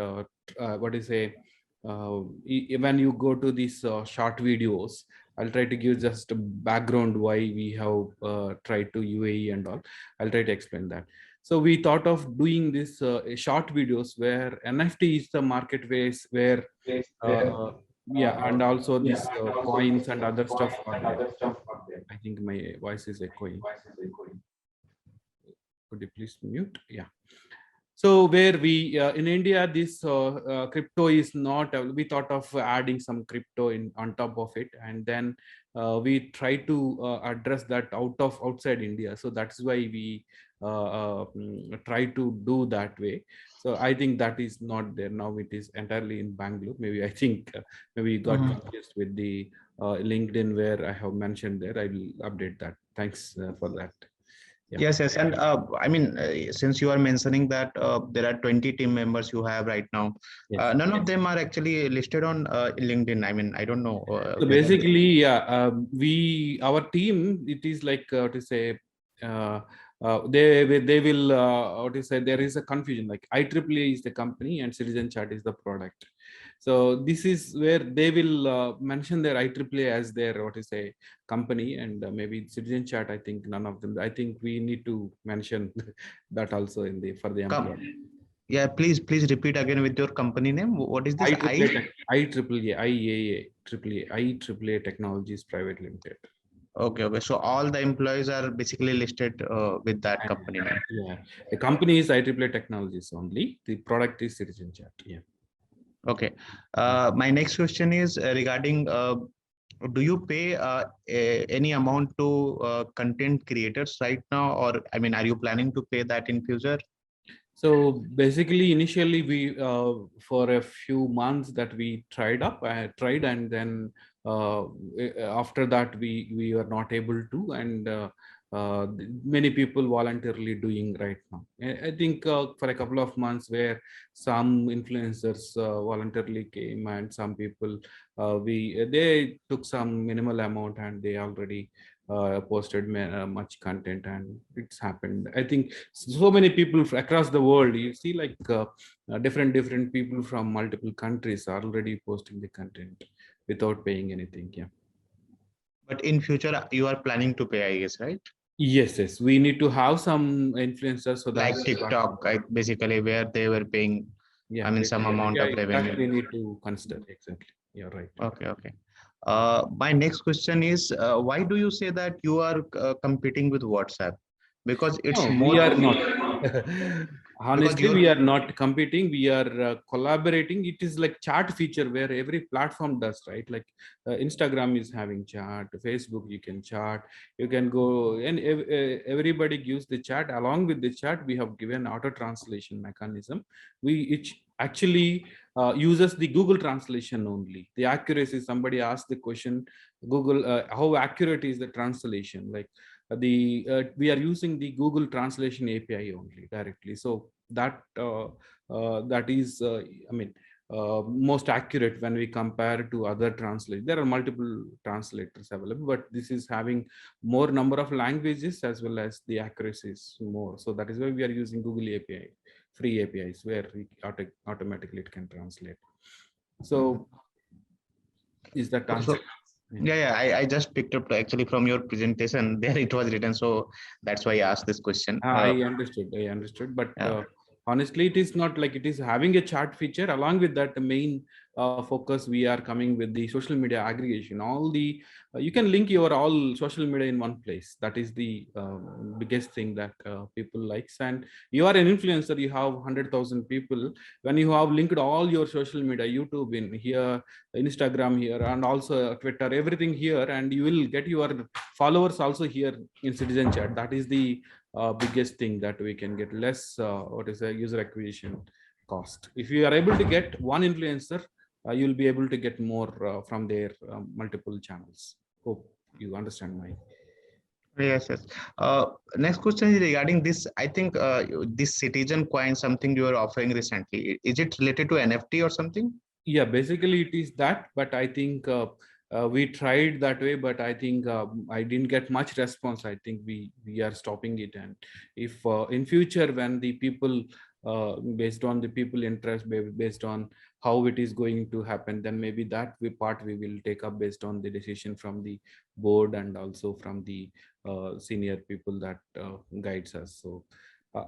B: when you go to these short videos, I'll try to give just a background why we have tried to UAE and all. I'll try to explain that. So we thought of doing this short videos where NFT is the marketplace where yeah, and also these coins and other stuff are there. I think my voice is echoing. Could you please mute? Yeah. So where we in India, this crypto is not. We thought of adding some crypto in on top of it, and then we try to address that outside India. So that's why we try to do that way. So I think that is not there now. It is entirely in Bangalore. Maybe I think maybe you got confused with the LinkedIn where I have mentioned there. I will update that. Thanks for that. Yeah.
K: Yes, and I mean, since you are mentioning that there are 20 team members you have right now,
B: Yes.
K: none of them are actually listed on LinkedIn. I mean, I don't know.
B: So basically, yeah, our team, it is like to say, they will how to say, there is a confusion, like IEEE is the company and CitizenChat is the product. So this is where they will mention their IEEE as their what to say company, and maybe CitizenChat. I think none of them. I think we need to mention that also in the for the employee.
K: Yeah, please repeat again with your company name. What is this?
B: IEEE Technologies Private Limited.
K: Okay. So all the employees are basically listed with that company name.
B: Yeah, the company is IEEE Technologies only. The product is CitizenChat. Yeah.
K: Okay. My next question is regarding. Do you pay any amount to content creators right now, or I mean, are you planning to pay that in future?
B: So basically, initially we for a few months that we tried, and then after that we were not able to, and many people voluntarily doing right now. I think for a couple of months where some influencers voluntarily came, and some people they took some minimal amount and they already posted much content, and it's happened. I think so many people across the world, you see, like different people from multiple countries are already posting the content without paying anything. Yeah.
K: But in future, you are planning to pay, I guess, right?
B: Yes, we need to have some influencers so that
K: like TikTok, basically, where they were paying,
B: yeah,
K: I mean, some amount of revenue.
B: That we need to consider. Exactly. You're right.
K: Okay. My next question is, why do you say that you are competing with WhatsApp? Because it's
B: No,
K: more.
B: we are not. Honestly, we are not competing. We are collaborating. It is like chat feature where every platform does, right? Like Instagram is having chat, Facebook, you can chat, you can go, and everybody gives the chat. Along with the chat, we have given auto translation mechanism. It actually uses the Google translation only. The accuracy, somebody asked the question, Google, how accurate is the translation? Like we are using the Google translation API only directly. So that that is, I mean, most accurate when we compare to other translators. There are multiple translators available, but this is having more number of languages as well as the accuracy is more. So that is why we are using Google API, free APIs, where we automatically it can translate. So is that answer?
K: Yeah, I just picked up actually from your presentation there it was written, so that's why I asked this question.
B: I understood, but honestly, it is not like it is having a chat feature. Along with that, the main focus we are coming with the social media aggregation. All the you can link your all social media in one place. That is the biggest thing that people likes. And you are an influencer. You have 100,000 people. When you have linked all your social media, YouTube in here, Instagram here, and also Twitter, everything here, and you will get your followers also here in CitizenChat. That is the biggest thing that we can get less what is a user acquisition cost. If you are able to get one influencer, you'll be able to get more from their multiple channels. Hope you understand my.
K: Yes. Next question is regarding this. I think this Citizen coin, something you are offering recently. Is it related to NFT or something?
B: Yeah, basically it is that, but I think we tried that way, but I think I didn't get much response. I think we are stopping it. And if in future when the people based on the people interest, based on how it is going to happen, then maybe that part we will take up based on the decision from the board and also from the senior people that guides us. So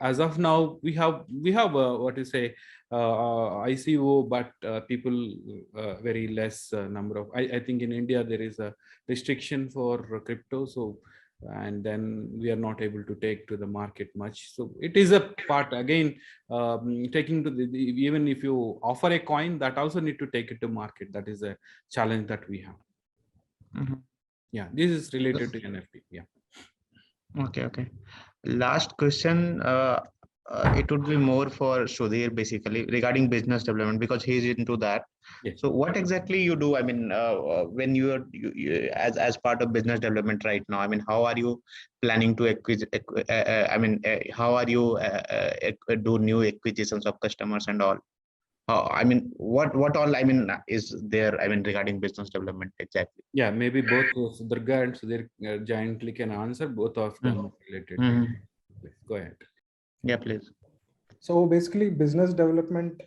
B: as of now, we have what to say ICO, but people very less number of. I think in India there is a restriction for crypto, so and then we are not able to take to the market much. So it is a part again, taking to the even if you offer a coin, that also need to take it to market. That is a challenge that we have. Yeah, this is related to NFT. Yeah.
K: Okay. Last question. It would be more for Sudhir basically regarding business development because he's into that.
B: Yes.
K: So what exactly you do? I mean, when you are as part of business development right now, I mean, how are you planning to how are you do new acquisitions of customers and all? I mean, what all I mean is there? I mean, regarding business development exactly.
B: Yeah, maybe both Durga and Sudhir jointly can answer both of them related. Please, go ahead.
K: Yeah, please.
L: So basically, business development,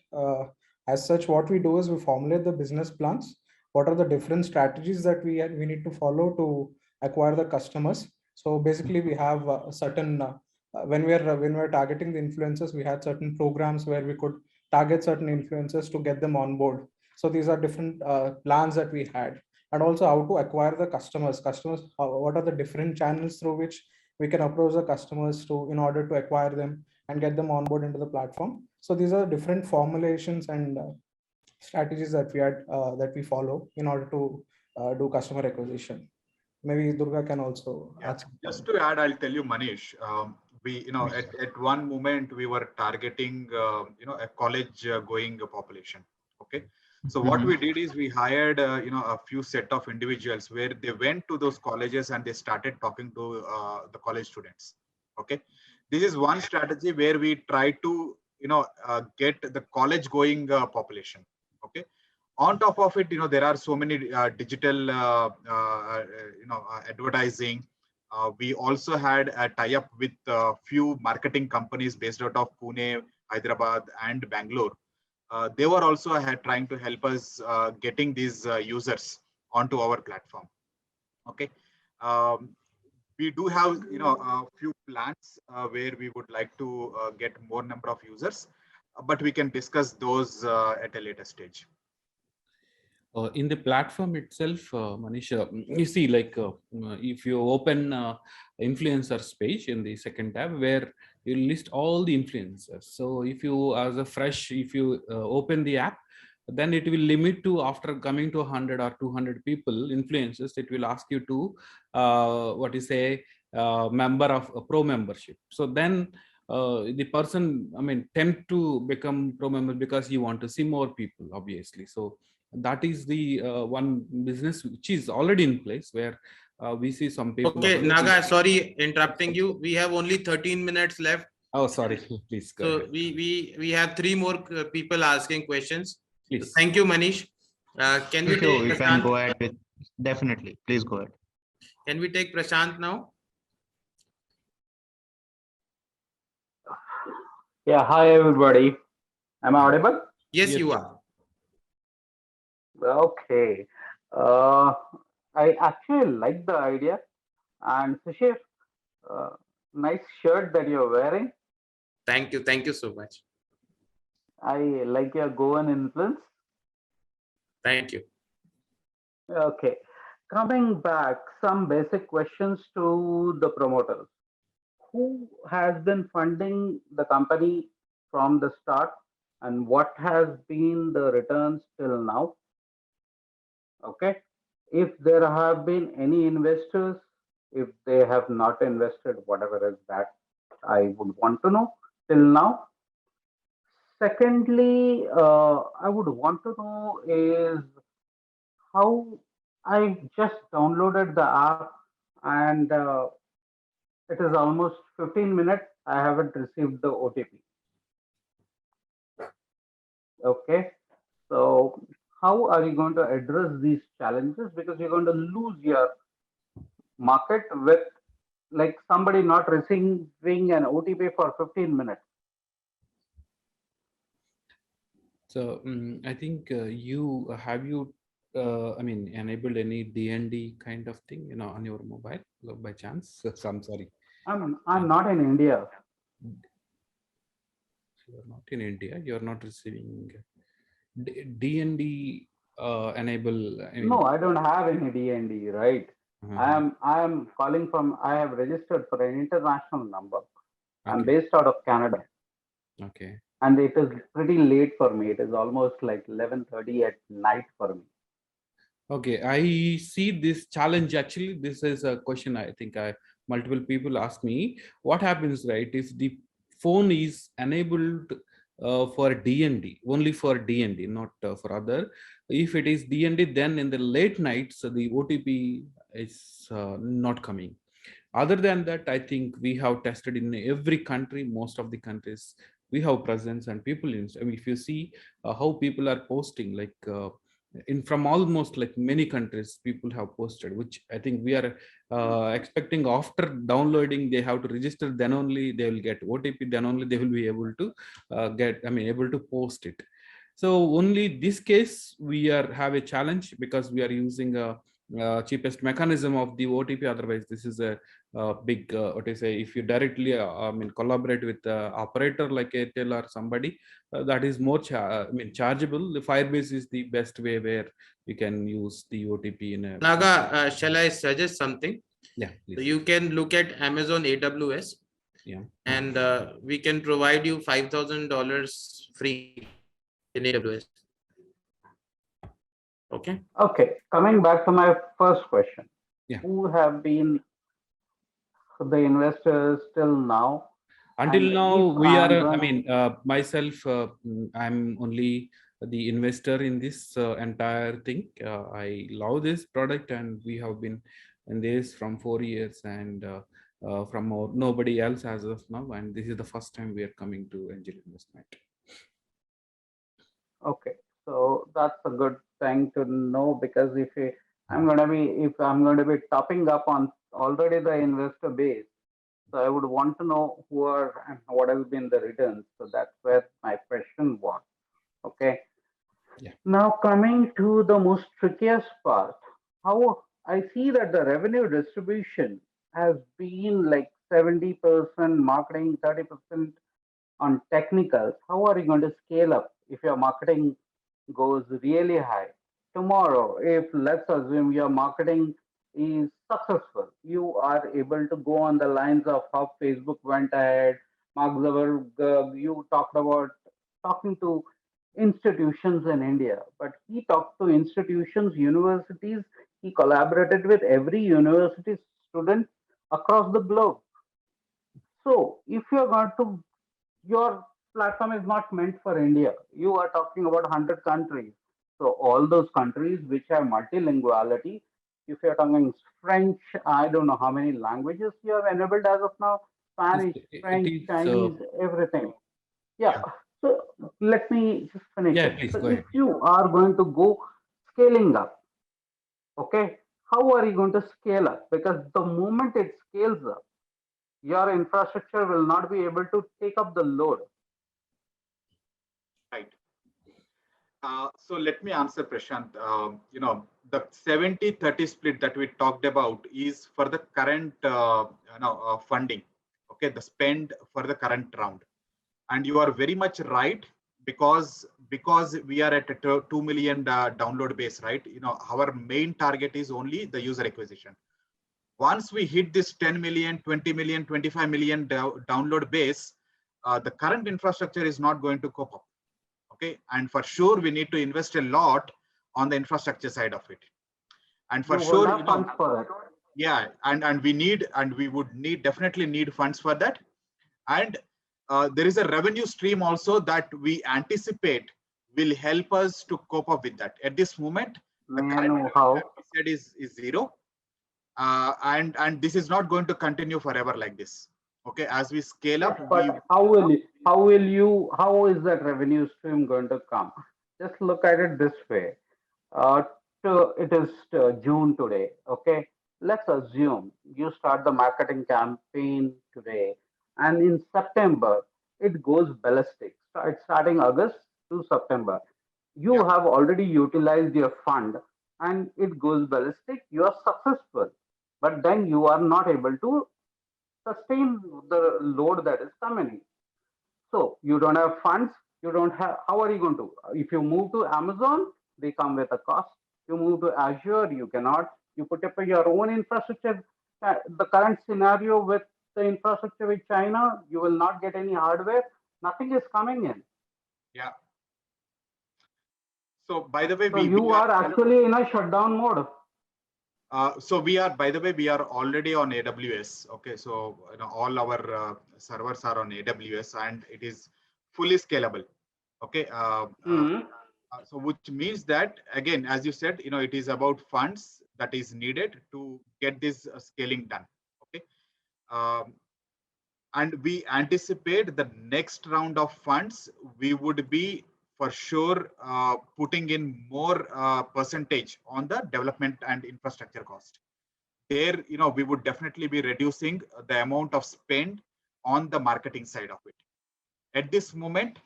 L: as such, what we do is we formulate the business plans. What are the different strategies that we need to follow to acquire the customers? So basically, we have a certain when we are targeting the influencers, we had certain programs where we could target certain influencers to get them on board. So these are different plans that we had, and also how to acquire the customers. What are the different channels through which we can approach the customers in order to acquire them and get them on board into the platform. So these are different formulations and strategies that we follow in order to do customer acquisition. Maybe Durga can also add some.
C: Just to add, I'll tell you, Manish, we, at one moment we were targeting, a college going population. Okay. So what we did is we hired, a few set of individuals where they went to those colleges and they started talking to the college students. Okay. This is one strategy where we try to, get the college going population. Okay. On top of it, there are so many digital, advertising. We also had a tie-up with a few marketing companies based out of Pune, Hyderabad, and Bangalore. They were also trying to help us getting these users onto our platform. Okay. We do have, a few plans where we would like to get more number of users, but we can discuss those at a later stage.
B: In the platform itself, Manish, you see, like if you open influencers page in the second tab, where you list all the influencers. So if you, as a fresh, if you open the app, then it will limit to, after coming to 100 or 200 people influencers, it will ask you to what you say, member of a pro membership. So then the person, I mean, tend to become pro member because you want to see more people, obviously. So that is the one business which is already in place, where we see some people.
A: Okay, Naga, sorry interrupting you. We have only 13 minutes left.
B: Oh, sorry. Please go
A: So
B: ahead.
A: we have 3 more people asking questions.
B: Please.
A: Thank you, Manish. Can we take
K: You can go
A: Prashant?
K: ahead with, definitely. Please go ahead.
A: Can we take Prashant now?
M: Yeah, hi everybody. Am I audible?
A: Yes, you are.
M: Okay. Uh, I actually like the idea. And Sushir, uh, nice shirt that you're wearing.
A: Thank you. Thank you so much.
M: I like your Goan influence.
A: Thank you.
M: Okay. Coming back, some basic questions to the promoters. Who has been funding the company from the start, and what has been the returns till now? Okay. If there have been any investors, if they have not invested, whatever is that, I would want to know till now. Secondly, I would want to know is how I just downloaded the app, and it is almost 15 minutes. I haven't received the OTP. Okay. So how are you going to address these challenges? Because you're going to lose your market with like somebody not receiving an OTP for 15 minutes.
B: So I think you have you I mean, enabled any DND kind of thing, you know, on your mobile by chance? So, I'm sorry.
M: I'm not in India.
B: You're not in India. You're not receiving DND enable. I mean,
M: No, I don't have any DND, right? I am calling from. I have registered for an international number. I'm based out of Canada.
B: Okay.
M: And it is pretty late for me. It is almost like 11:30 at night for me.
B: Okay, I see this challenge. Actually, this is a question I think multiple people ask me. What happens, right, if the phone is enabled for DND, only for DND, not for other. If it is DND, then in the late nights, the OTP is not coming. Other than that, I think we have tested in every country, most of the countries, we have presence and people in. I mean, if you see how people are posting, like in from almost like many countries, people have posted, which I think we are expecting after downloading, they have to register, then only they will get OTP, then only they will be able to able to post it. So only this case we have a challenge because we are using a cheapest mechanism of the OTP. Otherwise, this is a big what I say, if you directly collaborate with the operator like Airtel or somebody, that is more chargeable. The Firebase is the best way where you can use the OTP in a
A: Naga, shall I suggest something?
B: Yeah, please.
A: So you can look at Amazon AWS.
B: Yeah.
A: And we can provide you $5,000 free in AWS. Okay.
M: Okay. Coming back to my first question.
B: Yeah.
M: Who have been the investors till now?
B: Until now, we are, I mean, myself, I'm only the investor in this entire thing. I love this product and we have been in this from 4 years and from nobody else as of now. And this is the first time we are coming to angel investment.
M: Okay. So that's a good thing to know because if I'm going to be topping up on already the investor base, so I would want to know who are and what has been the returns. So that's where my question was. Okay.
B: Yeah.
M: Now coming to the most trickiest part, how I see that the revenue distribution has been like 70% marketing, 30% on technicals. How are you going to scale up if your marketing goes really high? tomorrow, if let's assume your marketing is successful, you are able to go on the lines of how Facebook went ahead. Mark Zuckerberg, you talked about talking to institutions in India, but he talked to institutions, universities. He collaborated with every university student across the globe. So if you're going to, your platform is not meant for India. You are talking about 100 countries. So all those countries which have multilinguality, if you're talking French, I don't know how many languages you have enabled as of now, Spanish,
B: It
M: French,
B: is,
M: Chinese, everything. Yeah.
C: Yeah.
M: So let me just finish
B: yeah,
M: it.
B: please
M: So
B: go
M: if
B: ahead.
M: you are going to go scaling up, okay, how are you going to scale up? Because the moment it scales up, your infrastructure will not be able to take up the load.
C: Right. So let me answer, Prashant. The 70-30 split that we talked about is for the current funding. Okay, the spend for the current round. And you are very much right, because we are at a 2 million download base, right? Our main target is only the user acquisition. Once we hit this 10 million, 20 million, 25 million download base, the current infrastructure is not going to cope up. Okay, and for sure we need to invest a lot on the infrastructure side of it. And for
M: You will
C: sure,
M: have funds for it.
C: yeah, and we would definitely need funds for that. And there is a revenue stream also that we anticipate will help us to cope up with that. At this moment, the
M: May I
C: current
M: know how?
C: said is zero, and this is not going to continue forever like this. Okay, as we scale
M: Yes,
C: up,
M: but how is that revenue stream going to come? Just look at it this way. Uh, it is June today. Okay, let's assume you start the marketing campaign today, and in September it goes ballistic. It's starting August to September. You
C: yeah,
M: have already utilized your fund, and it goes ballistic. You are successful, but then you are not able to sustain the load that is coming. So you don't have funds, you don't have, how are you going to? If you move to Amazon, they come with a cost. You move to Azure, you cannot. You put up your own infrastructure. The current scenario with the infrastructure with China, you will not get any hardware. Nothing is coming in.
C: yeah. So by the way,
M: So you are actually in a shutdown mode.
C: So by the way, we are already on AWS. Okay, so all our servers are on AWS, and it is fully scalable. Okay, so which means that, again, as you said, it is about funds that is needed to get this scaling done. Okay, um, and we anticipate the next round of funds, we would be for sure putting in more percentage on the development and infrastructure cost. There, we would definitely be reducing the amount of spend on the marketing side of it. At this moment,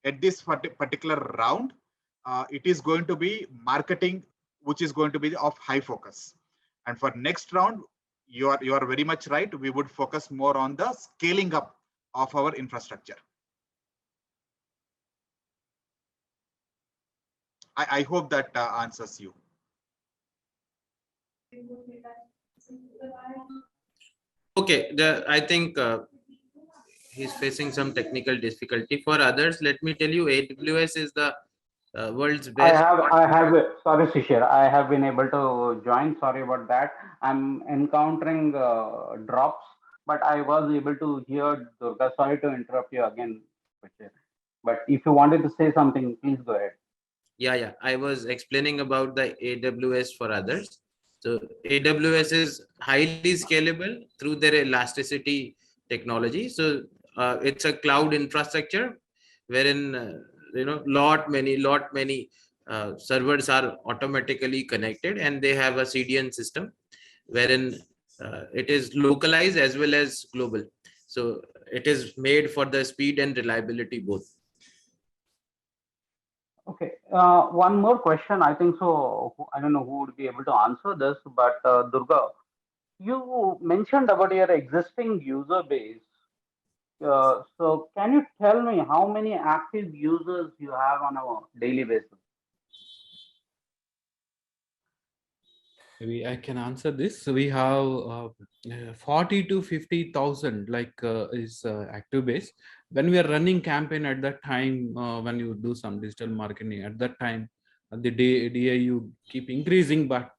C: at this particular round, it is going to be marketing, which is going to be of high focus. And for next round, you are very much right. We would focus more on the scaling up of our infrastructure. I hope that answers you.
A: Okay, I think he's facing some technical difficulty. For others, let me tell you, AWS is the world's best.
M: Sorry, Shishir, I have been able to join. Sorry about that. I'm encountering drops, but I was able to hear Durga. Sorry to interrupt you again, Shishir. But if you wanted to say something, please go ahead.
A: Yeah. I was explaining about the AWS for others. So AWS is highly scalable through their elasticity technology. So it's a cloud infrastructure wherein lot many servers are automatically connected, and they have a CDN system wherein it is localized as well as global. So it is made for the speed and reliability both.
M: Okay. One more question. I think so. I don't know who would be able to answer this, but Durga, you mentioned about your existing user base. So can you tell me how many active users you have on a daily basis?
B: Maybe I can answer this. So we have 40 to 50,000 is active base. When we are running campaign at that time, when you do some digital marketing at that time, the DAU keep increasing. But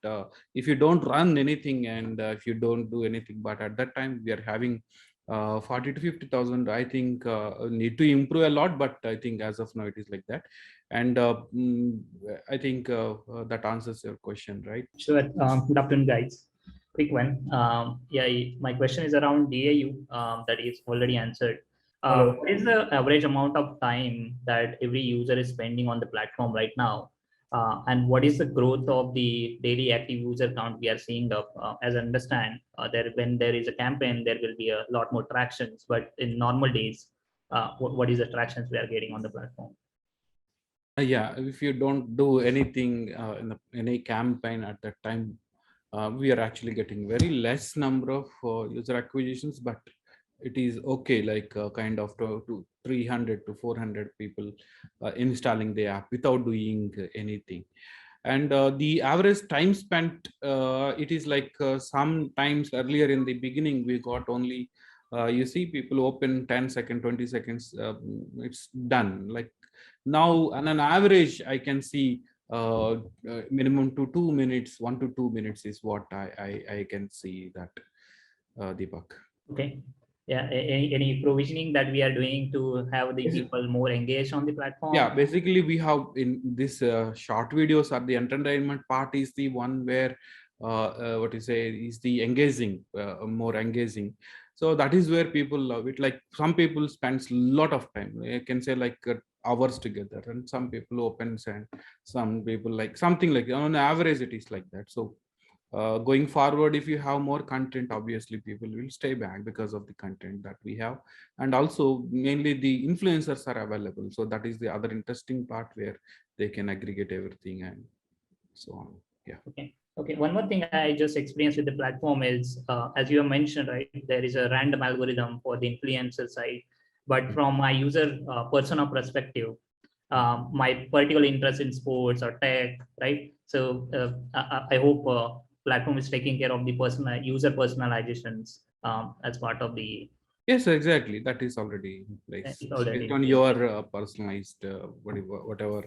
B: if you don't run anything and if you don't do anything, but at that time we are having 40 to 50,000. I think need to improve a lot, but I think as of now it is like that. And I think that answers your question, right?
N: Sure. Good afternoon, guys. Quick one. Yeah, my question is around DAU. That is already answered. What is the average amount of time that every user is spending on the platform right now? And what is the growth of the daily active user count we are seeing up? As I understand, when there is a campaign, there will be a lot more tractions. But in normal days, what is the tractions we are getting on the platform?
B: Yeah, if you don't do anything any campaign at that time, we are actually getting very less number of user acquisitions, but it is okay, like kind of to 300 to 400 people installing the app without doing anything. And the average time spent, it is like sometimes earlier in the beginning we got only you see people open 10 seconds 20 seconds, it's done. Like now on an average I can see minimum to 2 minutes, 1 to 2 minutes is what I can see that, Deepak.
N: Okay. Yeah. Any provisioning that we are doing to have the people more engaged on the platform?
B: Yeah, basically we have in this short videos or the entertainment part is the one where what you say is the engaging, more engaging. So that is where people love it. Like some people spends a lot of time. I can say like hours together, and some people opens and some people like something like on average it is like that. So going forward, if you have more content, obviously people will stay back because of the content that we have. And also mainly the influencers are available, so that is the other interesting part where they can aggregate everything and so on. Yeah.
N: Okay, one more thing I just experienced with the platform is, as you have mentioned, right, there is a random algorithm for the influencer side, but from my user persona perspective, my particular interest in sports or tech, right? So I hope platform is taking care of the user personalizations as part of the.
B: Yes, exactly. That is already in place. Based on your personalized whatever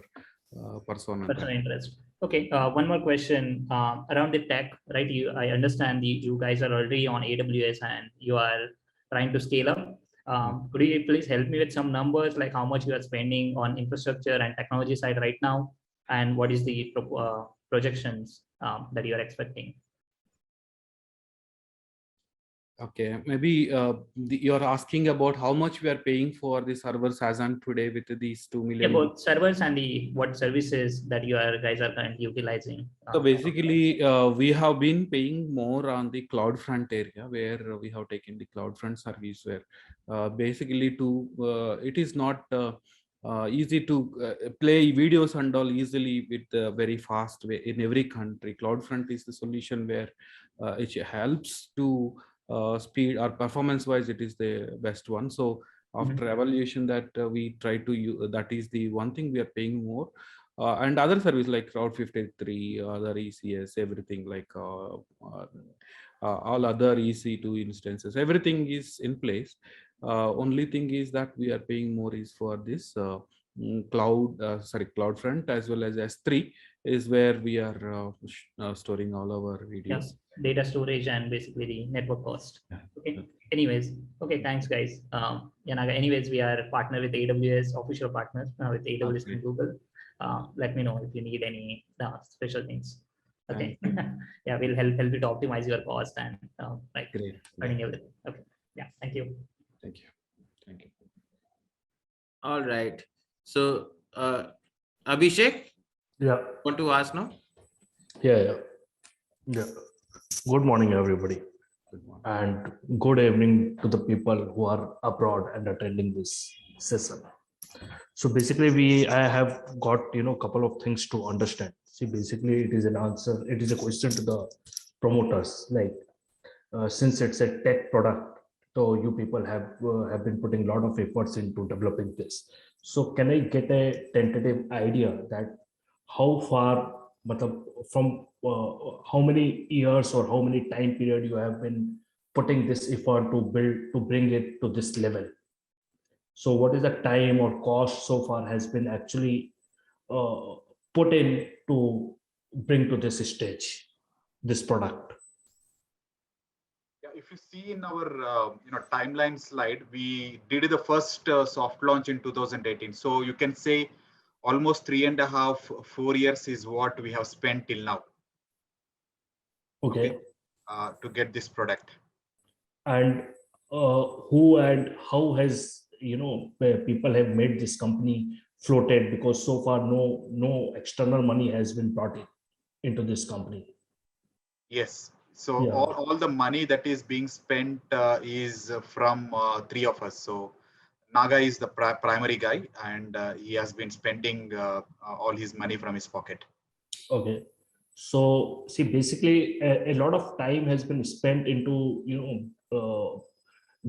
B: persona.
N: Personal interest. Okay, one more question around the tech, right? I understand you guys are already on AWS and you are trying to scale up. Could you please help me with some numbers, like how much you are spending on infrastructure and technology side right now, and what is the projections that you are expecting?
B: Okay, maybe you're asking about how much we are paying for the servers as on today with these 2 million.
N: Yeah, both servers and what services that you guys are currently utilizing.
B: So basically, we have been paying more on the cloud front area, where we have taken the cloud front service, where basically it is not easy to play videos and all easily with very fast way in every country. CloudFront is the solution where it helps to speed or performance wise, it is the best one. So after evaluation that we try to use, that is the one thing we are paying more. And other service like Route 53, other ECS, everything like all other EC2 instances, everything is in place. Only thing is that we are paying more is for this CloudFront as well as S3 is where we are storing all our videos.
N: Yes, data storage and basically the network cost. Okay. Anyways, okay, thanks guys. Yanaga, anyways, we are a partner with AWS, official partners with AWS and Google. Let me know if you need any special things. Okay. Yeah, we'll help you to optimize your cost and like running everything. Okay. Yeah. Thank you.
B: Thank you. Thank you.
A: All right. So Abhishek,
O: yeah,
A: want to ask now?
O: Yeah. Good morning, everybody.
B: Good morning.
O: And good evening to the people who are abroad and attending this session. So basically, I have got a couple of things to understand. See, basically, it is a question to the promoters. Like, since it's a tech product, so you people have been putting a lot of efforts into developing this. So can I get a tentative idea that how far from how many years or how many time period you have been putting this effort to bring it to this level. So what is the time or cost so far has been actually put in to bring to this stage, this product?
C: Yeah, if you see in our timeline slide, we did the first soft launch in 2018. So you can say almost 3.5, 4 years is what we have spent till now.
O: Okay.
C: To get this product.
O: And who and how has people have made this company floated, because so far no external money has been brought into this company.
C: Yes. So
O: Yeah.
C: all the money that is being spent is from three of us. So Naga is the primary guy, and he has been spending all his money from his pocket.
O: Okay. So see, basically a lot of time has been spent into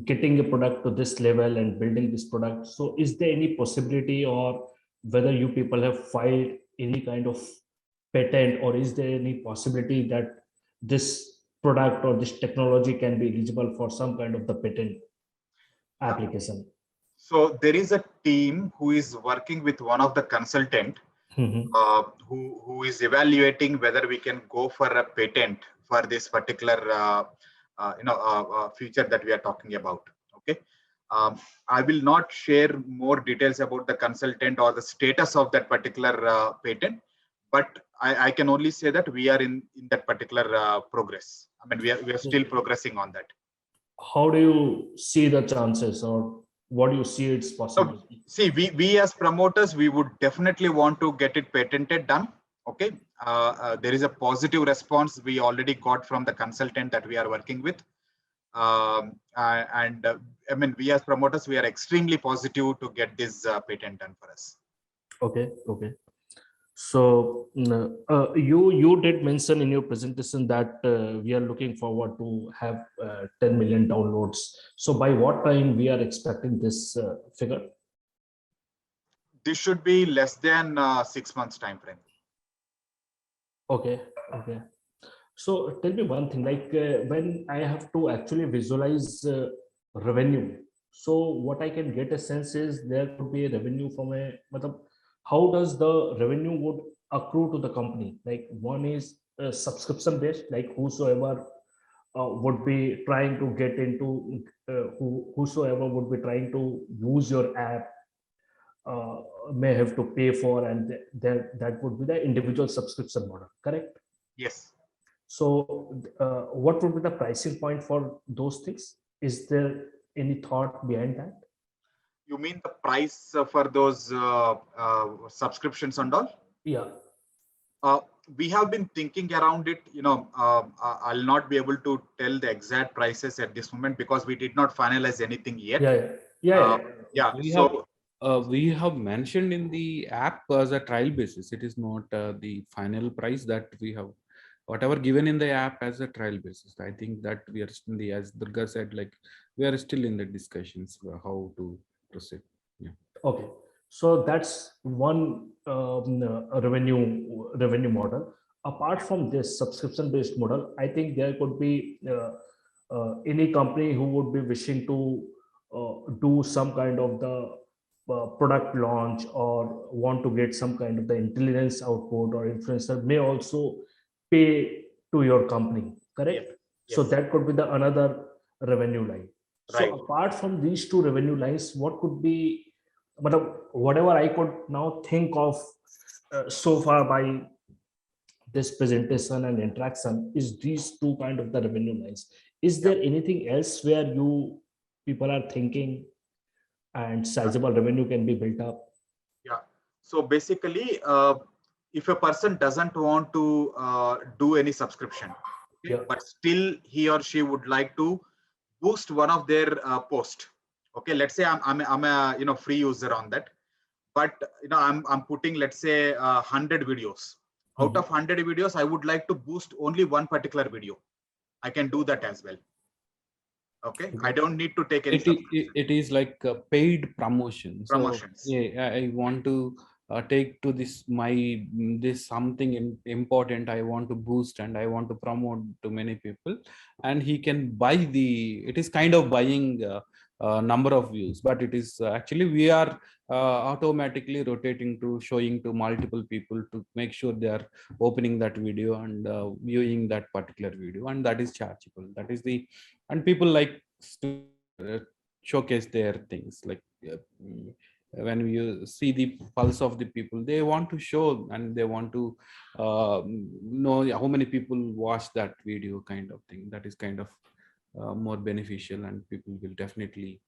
O: getting a product to this level and building this product. So is there any possibility, or whether you people have filed any kind of patent, or is there any possibility that this product or this technology can be eligible for some kind of the patent application?
C: So there is a team who is working with one of the consultant who is evaluating whether we can go for a patent for this particular feature that we are talking about. Okay. I will not share more details about the consultant or the status of that particular patent, but I can only say that we are in that particular progress. I mean, we are still progressing on that.
O: How do you see the chances, or what do you see it's possible?
C: So, see, we as promoters, we would definitely want to get it patented done. Okay. There is a positive response we already got from the consultant that we are working with. I mean, we as promoters, we are extremely positive to get this patent done for us.
O: Okay. Okay. So you did mention in your presentation that we are looking forward to have 10 million downloads. So by what time we are expecting this figure?
C: This should be less than 6 months time frame.
O: Okay. Okay. So tell me one thing, like when I have to actually visualize revenue, so what I can get a sense is there could be a revenue from how does the revenue would accrue to the company? Like one is subscription based, like whosoever would be trying to get into whosoever would be trying to use your app may have to pay for, and that would be the individual subscription model, correct?
C: Yes.
O: So what would be the pricing point for those things? Is there any thought behind that?
C: You mean the price for those subscriptions and all?
O: Yeah.
C: We have been thinking around it. I'll not be able to tell the exact prices at this moment because we did not finalize anything yet.
B: We have mentioned in the app as a trial basis. It is not the final price that we have. Whatever given in the app as a trial basis. I think that we are still as Durga said, like we are still in the discussions how to proceed. Yeah.
O: Okay. So that's one revenue model. Apart from this subscription based model, I think there could be any company who would be wishing to do some kind of the product launch or want to get some kind of the intelligence output, or influencer may also pay to your company, correct?
C: Yes.
O: So that could be the another revenue line.
C: Right.
O: So apart from these two revenue lines, what could be, whatever I could now think of so far by this presentation and interaction, is these two kind of the revenue lines. Is there anything else where you people are thinking and sizable revenue can be built up?
C: Yeah. So basically, if a person doesn't want to do any subscription, but still he or she would like to boost one of their post. Okay, let's say I'm a free user on that, but I'm putting, let's say 100 videos. Out of 100 videos, I would like to boost only one particular video. I can do that as well. Okay, I don't need to take any.
B: It is like paid promotion.
C: Promotions.
B: So yeah, I want to take to this something important I want to boost and I want to promote to many people, and he can buy it is kind of buying number of views, but it is actually we are automatically rotating to showing to multiple people to make sure they are opening that video and viewing that particular video, and that is chargeable. That is and people like to showcase their things like when you see the pulse of the people, they want to show and they want to know how many people watch that video, kind of thing. That is kind of more beneficial, and people will definitely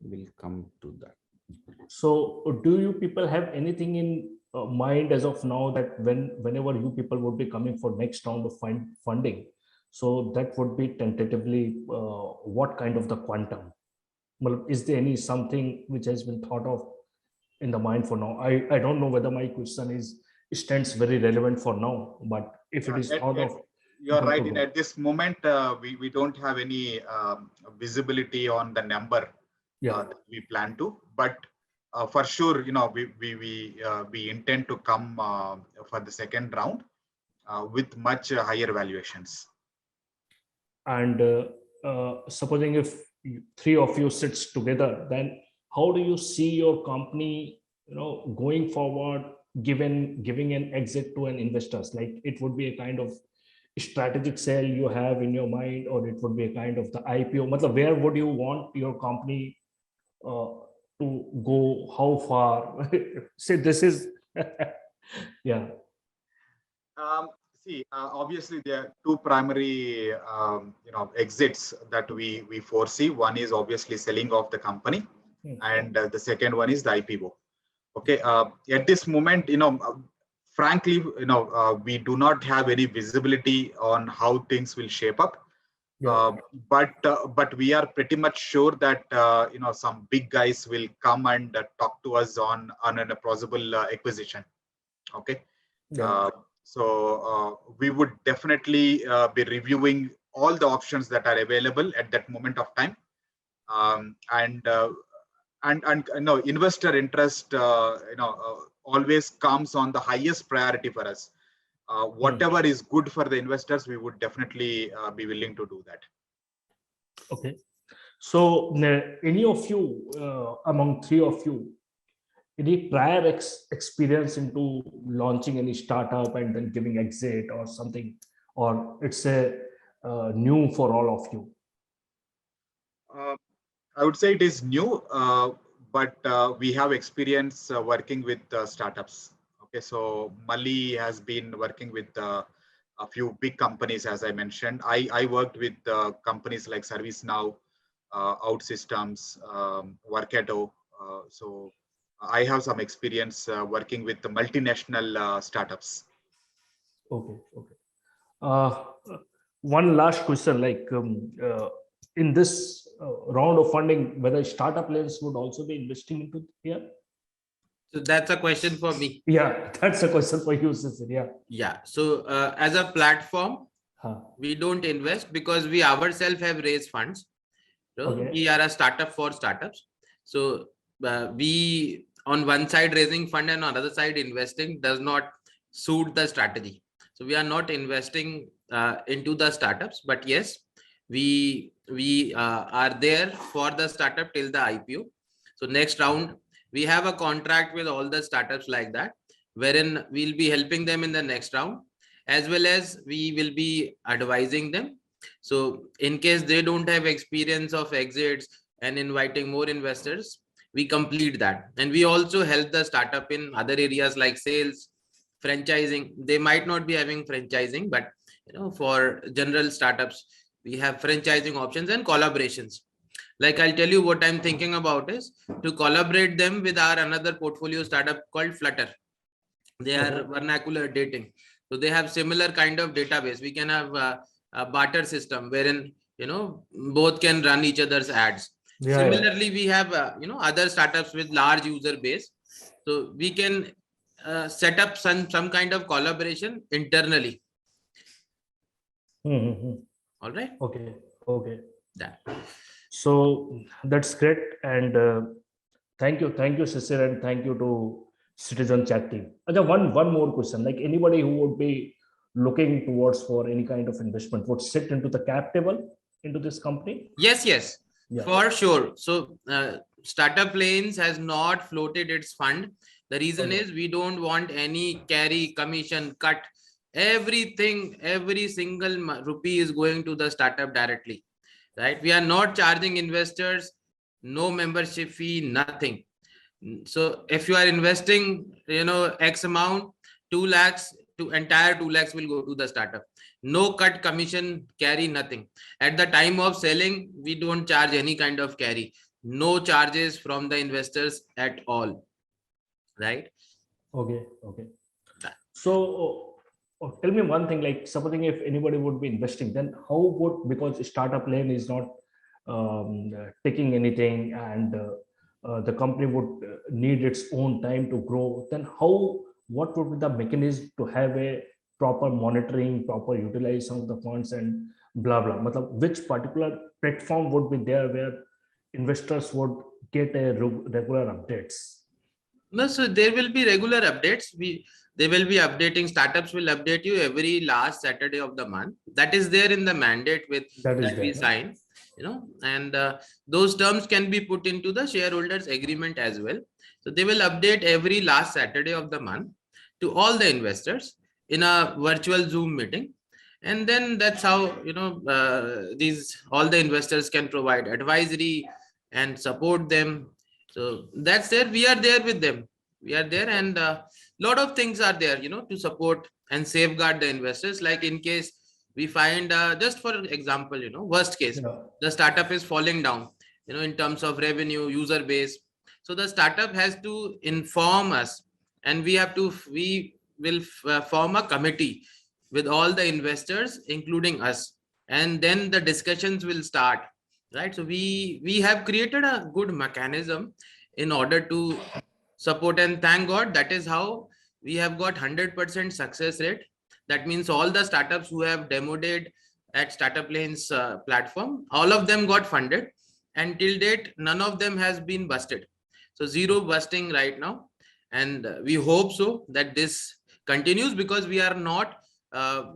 B: will come to that.
O: So do you people have anything in mind as of now that whenever you people would be coming for next round of funding, so that would be tentatively what kind of the quantum? Well, is there any something which has been thought of in the mind for now? I don't know whether my question stands very relevant for now, but if it is thought of.
C: You're right. At this moment, we don't have any visibility on the number that we plan to, but for sure, we intend to come for the second round with much higher valuations.
O: And supposing if three of you sits together, then how do you see your company, going forward, giving an exit to an investors? Like it would be a kind of strategic sale you have in your mind, or it would be a kind of the IPO? Where would you want your company to go? How far? Say this is yeah.
C: See, obviously there are two primary exits that we foresee. One is obviously selling off the company, and the second one is the IPO. Okay, at this moment, frankly, we do not have any visibility on how things will shape up. But we are pretty much sure that some big guys will come and talk to us on a possible acquisition. Okay. So we would definitely be reviewing all the options that are available at that moment of time, and investor interest always comes on the highest priority for us. Whatever is good for the investors, we would definitely be willing to do that.
O: Okay. So any of you among three of you, any prior experience into launching any startup and then giving exit or something, or it's a new for all of you?
C: I would say it is new, but we have experience working with startups. Okay, so Mali has been working with a few big companies, as I mentioned. I worked with companies like ServiceNow, OutSystems, Workato. So I have some experience working with the multinational startups.
O: Okay. One last question, in this round of funding, whether StartupLanes would also be investing into here?
A: So that's a question for me.
O: Yeah, that's a question for you, Cecil.
A: Yeah. So as a platform, we don't invest because we ourselves have raised funds. So we are a startup for startups. So we on one side raising fund and on the other side investing does not suit the strategy. So we are not investing into the startups, but yes, we are there for the startup till the IPO. So next round, we have a contract with all the startups like that, wherein we'll be helping them in the next round, as well as we will be advising them. So in case they don't have experience of exits and inviting more investors, we complete that. And we also help the startup in other areas like sales, franchising. They might not be having franchising, but for general startups, we have franchising options and collaborations. Like I'll tell you what I'm thinking about is to collaborate them with our another portfolio startup called Flutter. They are vernacular dating. So they have similar kind of database. We can have a barter system wherein, both can run each other's ads. Similarly, we have, other startups with large user base. So we can set up some kind of collaboration internally. All right.
O: Okay. That. So that's great. And thank you, Cecil, and thank you to Citizen Chat team. One more question, like anybody who would be looking towards for any kind of investment would sit into the cap table into this company?
A: Yes,
O: Yeah.
A: for sure. So StartupLanes has not floated its fund. The reason is we don't want any carry, commission, cut. Everything, every single rupee is going to the startup directly, right? We are not charging investors, no membership fee, nothing. So if you are investing, X amount, 2 lakhs, to entire 2 lakhs will go to the startup. No cut, commission, carry, nothing. At the time of selling, we don't charge any kind of carry. No charges from the investors at all, right?
O: Okay. So tell me one thing, like supposing if anybody would be investing, then how would, because Startup Lane is not taking anything, and the company would need its own time to grow, then what would be the mechanism to have a proper monitoring, proper utilization of the funds and blah blah? Which particular platform would be there where investors would get a regular updates?
A: No, so there will be regular updates. They will be updating. Startups will update you every last Saturday of the month. That is there in the mandate that we sign, and those terms can be put into the shareholders agreement as well. So they will update every last Saturday of the month to all the investors in a virtual Zoom meeting. And then that's how, all the investors can provide advisory and support them. So that's there. We are there with them. We are there, and a lot of things are there, to support and safeguard the investors. Like in case we find, just for example, worst case, the startup is falling down, in terms of revenue, user base. So the startup has to inform us, and we will form a committee with all the investors, including us, and then the discussions will start. Right. So we have created a good mechanism in order to support, and thank God that is how we have got 100% success rate. That means all the startups who have demoed at StartupLanes platform, all of them got funded, and till date none of them has been busted. So zero busting right now, and we hope so that this continues, because we are not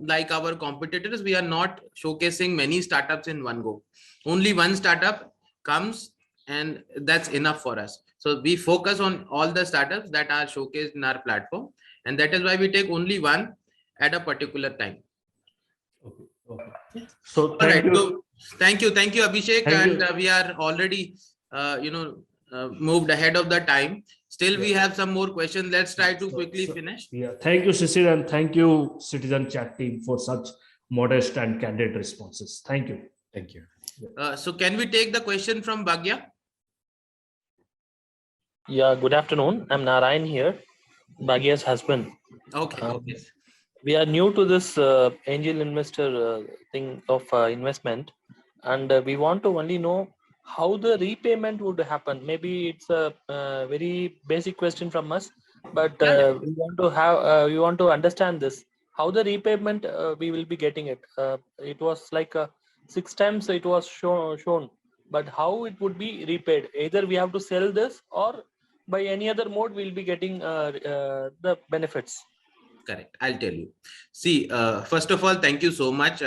A: like our competitors. We are not showcasing many startups in one go. Only one startup comes, and that's enough for us. So we focus on all the startups that are showcased in our platform, and that is why we take only one at a particular time.
O: Okay. So thank you.
A: So, thank you, Abhishek. We are already moved ahead of the time. Still, we have some more questions. Let's try to quickly finish.
O: Yeah, thank you, Cecil, and thank you, Citizen Chat team, for such modest and candid responses. Thank you.
B: Thank you.
A: So can we take the question from Bhagya?
P: Yeah, good afternoon. I'm Narayan here, Bhagya's husband.
A: Okay.
P: We are new to this angel investor thing of investment, and we want to only know how the repayment would happen. Maybe it's a very basic question from us, but we want to understand this. How the repayment we will be getting it. It was like 6 times it was shown, but how it would be repaid? Either we have to sell this, or by any other mode we'll be getting the benefits.
A: Correct. I'll tell you. See, first of all, thank you so much.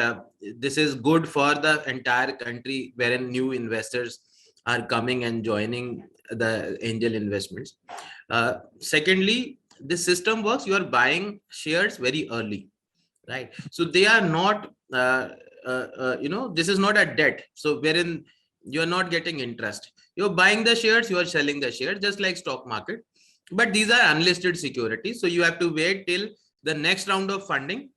A: This is good for the entire country, wherein new investors are coming and joining the angel investments. Secondly, this system works. You are buying shares very early, right? So they are not, this is not a debt. So wherein you are not getting interest. You're buying the shares, you are selling the shares, just like stock market. But these are unlisted securities. So you have to wait till the next round of funding,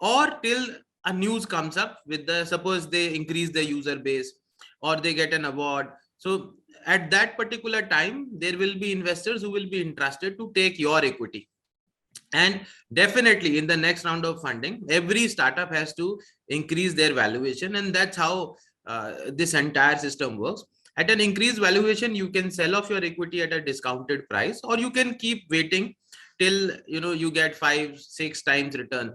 A: or till a news comes up with suppose they increase the user base, or they get an award. So at that particular time, there will be investors who will be interested to take your equity. And definitely in the next round of funding, every startup has to increase their valuation. And that's how this entire system works. At an increased valuation, you can sell off your equity at a discounted price, or you can keep waiting till you get 5-6 times return.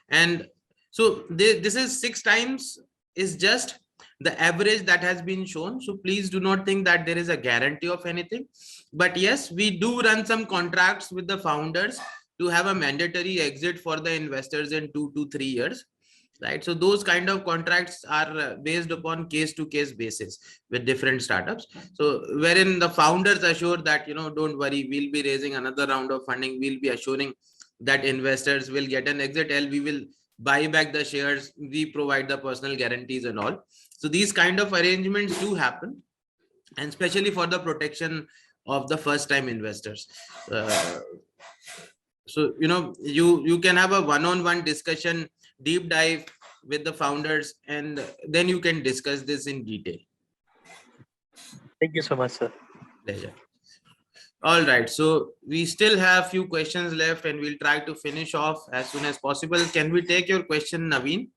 A: And so this is 6 times is just the average that has been shown. So please do not think that there is a guarantee of anything. But yes, we do run some contracts with the founders to have a mandatory exit for the investors in 2 to 3 years. Right. So those kind of contracts are based upon case to case basis with different startups. So wherein the founders assure that, don't worry, we'll be raising another round of funding. We'll be assuring that investors will get an exit, we will buy back the shares. We provide the personal guarantees and all. So these kind of arrangements do happen, and especially for the protection of the first time investors. So, you can have a one-on-one discussion, deep dive with the founders, and then you can discuss this in detail.
P: Thank you so much, sir.
A: Pleasure. All right, so we still have few questions left, and we'll try to finish off as soon as possible. Can we take your question, Naveen?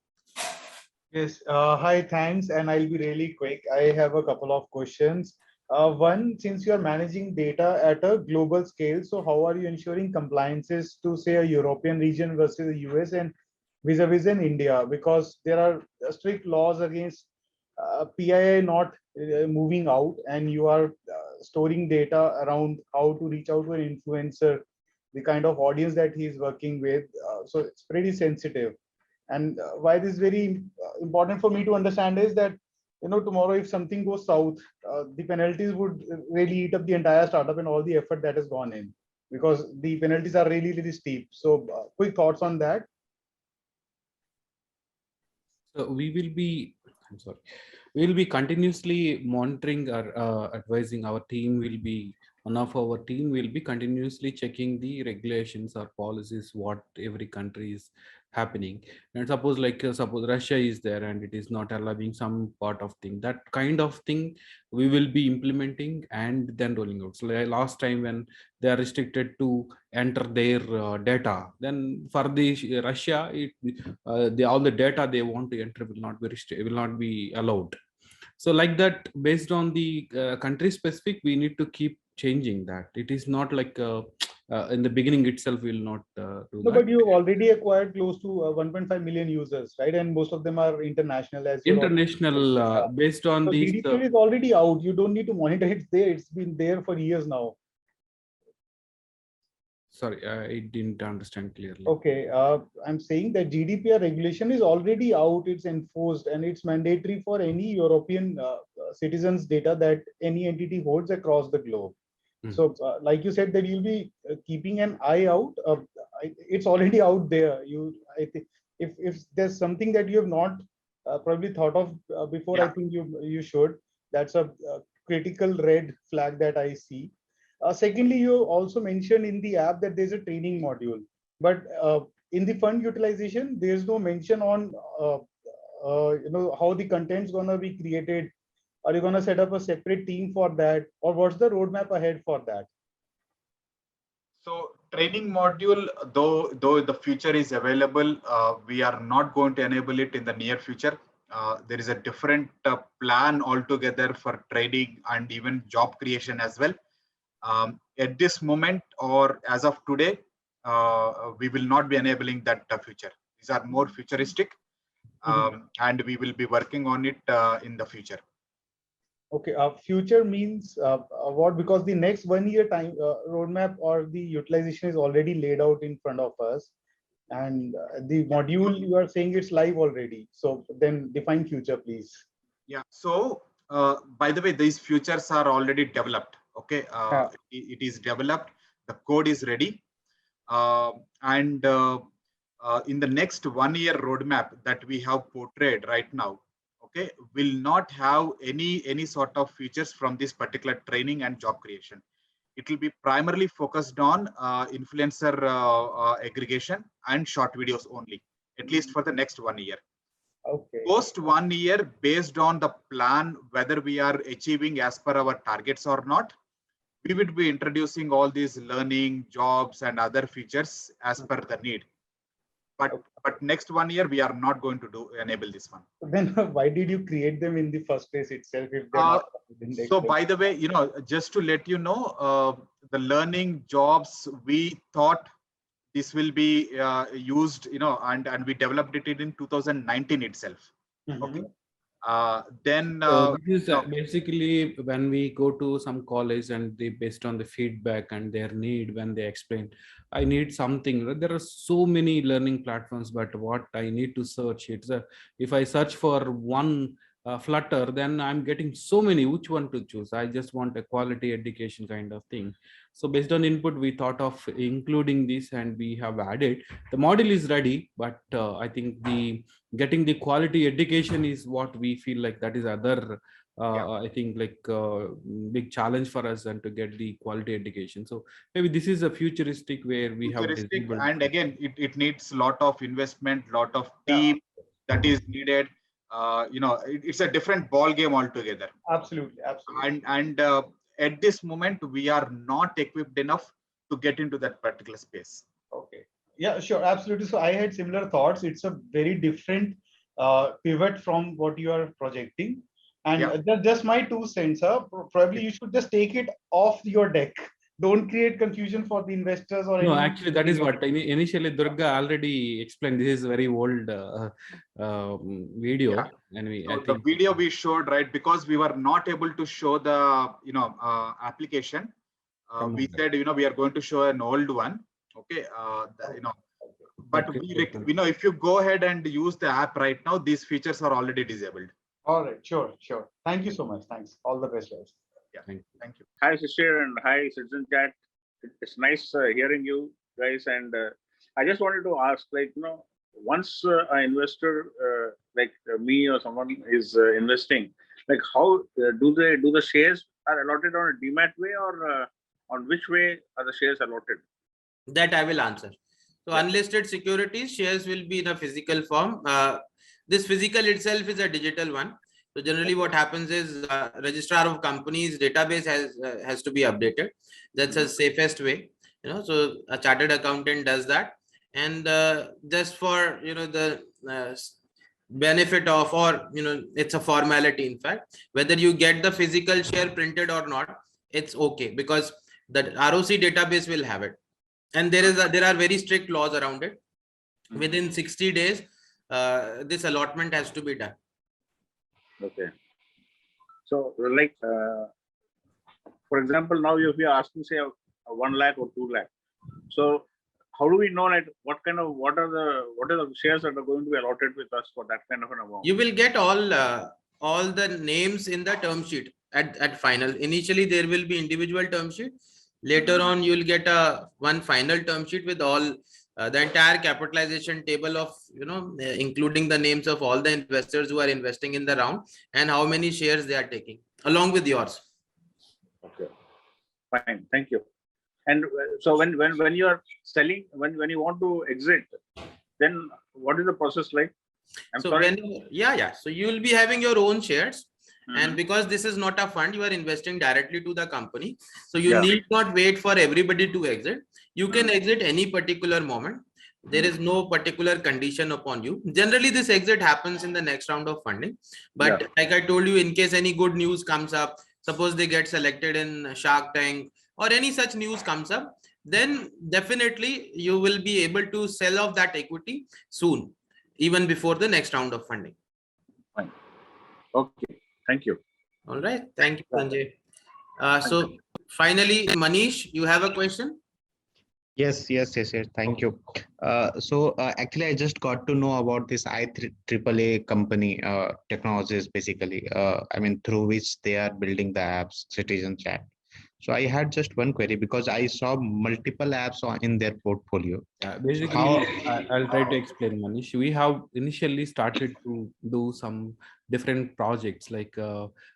Q: Yes. Hi, thanks. And I'll be really quick. I have a couple of questions. One, since you are managing data at a global scale, so how are you ensuring compliances to, say, a European region versus the US and vis-a-vis in India? Because there are strict laws against PII not moving out, and you are storing data around how to reach out to an influencer, the kind of audience that he's working with. So it's pretty sensitive. And why this is very important for me to understand is that, tomorrow if something goes south, the penalties would really eat up the entire startup and all the effort that has gone in, because the penalties are really, really steep. So quick thoughts on that.
B: So we'll be continuously monitoring or advising. Our team will be, one of our team will be continuously checking the regulations or policies, what every country is happening. And suppose Russia is there and it is not allowing some part of thing, that kind of thing we will be implementing and then rolling out. So last time when they are restricted to enter their data, then for the Russia, all the data they want to enter will not be allowed. So like that, based on the country specific, we need to keep changing that. It is not like in the beginning itself will not do
Q: No,
B: that.
Q: but you've already acquired close to 1.5 million users, right? And most of them are international. As
B: International, based on
Q: so
B: these.
Q: GDPR is already out. You don't need to monitor it there. It's been there for years now.
B: Sorry, I didn't understand clearly.
Q: Okay, I'm saying that GDPR regulation is already out. It's enforced and it's mandatory for any European citizens' data that any entity holds across the globe. So, like you said, that you'll be keeping an eye out. It's already out there. I think if there's something that you have not probably thought of before, I think you should. That's a critical red flag that I see. Secondly, you also mentioned in the app that there's a training module, but in the fund utilization, there's no mention on how the content's gonna be created. Are you going to set up a separate team for that, or what's the roadmap ahead for that?
C: So training module, though the feature is available, we are not going to enable it in the near future. There is a different plan altogether for training and even job creation as well. At this moment, or as of today, we will not be enabling that feature. These are more futuristic, and we will be working on it in the future.
Q: Okay, future means what? Because the next 1 year time roadmap or the utilization is already laid out in front of us, and the module you are saying it's live already. So then define future, please.
C: Yeah. So by the way, these features are already developed. Okay, it is developed. The code is ready, and in the next 1 year roadmap that we have portrayed right now, okay, will not have any sort of features from this particular training and job creation. It will be primarily focused on influencer aggregation and short videos only, at least for the next 1 year.
Q: Okay.
C: Post 1 year, based on the plan, whether we are achieving as per our targets or not, we would be introducing all these learning, jobs, and other features as per the need. But next 1 year, we are not going to enable this one.
Q: Then why did you create them in the first place itself? If they're not
C: so by the way, just to let you know, the learning jobs, we thought this will be used, and we developed it in 2019 itself. Okay. Then
B: this is basically when we go to some college and they based on the feedback and their need, when they explain, I need something. There are so many learning platforms, but what I need to search, if I search for one Flutter, then I'm getting so many. Which one to choose? I just want a quality education kind of thing. So based on input, we thought of including this, and we have added. The model is ready, but I think the getting the quality education is what we feel like that is other I think like big challenge for us, and to get the quality education. So maybe this is a futuristic where we have disabled.
C: And again, it needs a lot of investment, lot of team that is needed. It's a different ball game altogether.
Q: Absolutely.
C: And at this moment, we are not equipped enough to get into that particular space.
Q: Okay. Yeah, sure. Absolutely. So I had similar thoughts. It's a very different pivot from what you are projecting. And just my 2 cents, probably you should just take it off your deck. Don't create confusion for the investors or
B: no, actually, that is what initially Durga already explained. This is very old video. Anyway,
C: So
B: I think
C: the video we showed, right, because we were not able to show the application. We said we are going to show an old one. Okay, but if you go ahead and use the app right now, these features are already disabled.
Q: All right, sure. Thank you so much. Thanks. All the best, guys.
C: Yeah, thank you.
R: Hi, Shishir, and hi, CitizenChat. It's nice hearing you guys. And I just wanted to ask, once an investor like me or someone is investing, how do the shares are allotted on a demat way, or on which way are the shares allotted?
A: That I will answer. So unlisted securities shares will be in a physical form. This physical itself is a digital one. So generally what happens is registrar of companies database has to be updated. That's the safest way. So a chartered accountant does that. And just for the benefit of, or it's a formality, in fact, whether you get the physical share printed or not, it's okay, because the ROC database will have it. And there are very strict laws around it. Within 60 days, this allotment has to be done.
R: Okay. So, for example, now if you are asking, say, 1 lakh or 2 lakh, so how do we know what are the shares that are going to be allotted with us for that kind of an amount?
A: You will get all the names in the term sheet at final. Initially, there will be individual term sheet. Later on, you will get one final term sheet with all the entire capitalization table of, including the names of all the investors who are investing in the round and how many shares they are taking along with yours.
R: Okay, fine, thank you. And so when you are selling, when you want to exit, then what is the process like?
A: So you will be having your own shares. And because this is not a fund, you are investing directly to the company. So you need not wait for everybody to exit. You can exit any particular moment. There is no particular condition upon you. Generally, this exit happens in the next round of funding. But like I told you, in case any good news comes up, suppose they get selected in Shark Tank or any such news comes up, then definitely you will be able to sell off that equity soon, even before the next round of funding.
R: Fine. Okay. Thank you.
A: All right. Thank you, Sanjay. So finally, Manish, you have a question?
K: Yes. Thank you. Actually, I just got to know about this IEEE company technologies, basically, through which they are building the apps, CitizenChat. So I had just one query because I saw multiple apps in their portfolio.
B: Basically, I'll try to explain, Manish. We have initially started to do some different projects, like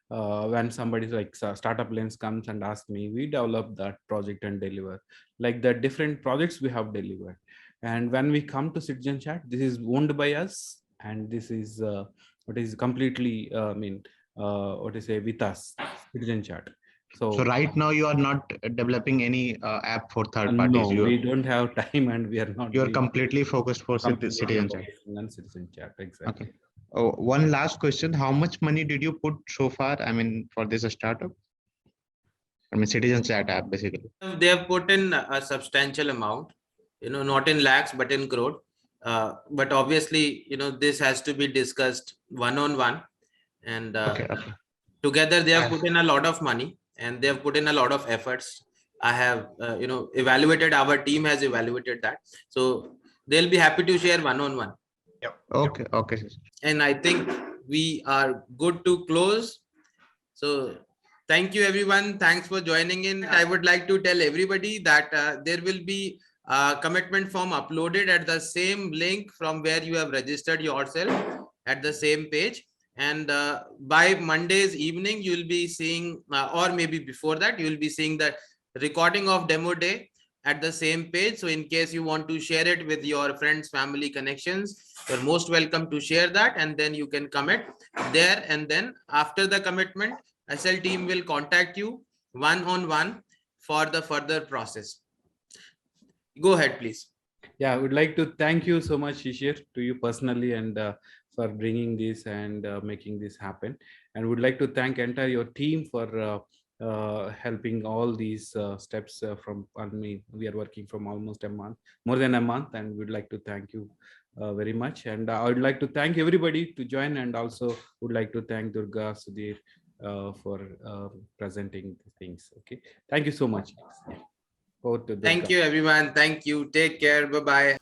B: when somebody like StartupLanes comes and asks me, we develop that project and deliver. Like the different projects we have delivered. And when we come to CitizenChat, this is owned by us, and this is what is completely with us, CitizenChat.
K: So right now you are not developing any app for third parties.
B: No, we don't have time, and we are not.
K: You are completely focused for CitizenChat.
B: CitizenChat, exactly.
K: Okay. Oh, one last question: how much money did you put so far? For this startup. CitizenChat app, basically.
A: They have put in a substantial amount, not in lakhs but in crore. But obviously, this has to be discussed one-on-one. and
K: Okay.
A: together they have put in a lot of money and they have put in a lot of efforts. I have evaluated, our team has evaluated that, so they'll be happy to share one-on-one.
K: Okay.
A: And I think we are good to close. So thank you everyone. Thanks for joining in. I would like to tell everybody that there will be a commitment form uploaded at the same link from where you have registered yourself at the same page. And by Monday's evening, you will be seeing, or maybe before that, you will be seeing the recording of demo day at the same page. So in case you want to share it with your friends, family, connections, you're most welcome to share that, and then you can commit there. And then after the commitment, SL team will contact you one-on-one for the further process. Go ahead, please.
B: Yeah, I would like to thank you so much, Shishir, to you personally, and for bringing this and making this happen. And would like to thank entire your team for helping all these steps from me. We are working from almost a month, more than a month, and we'd like to thank you very much. And I would like to thank everybody to join, and also would like to thank Durga, Sudhir for presenting the things. Okay, thank you so much. Over to Durga.
A: Thank you, everyone. Thank you. Take care. Bye-bye.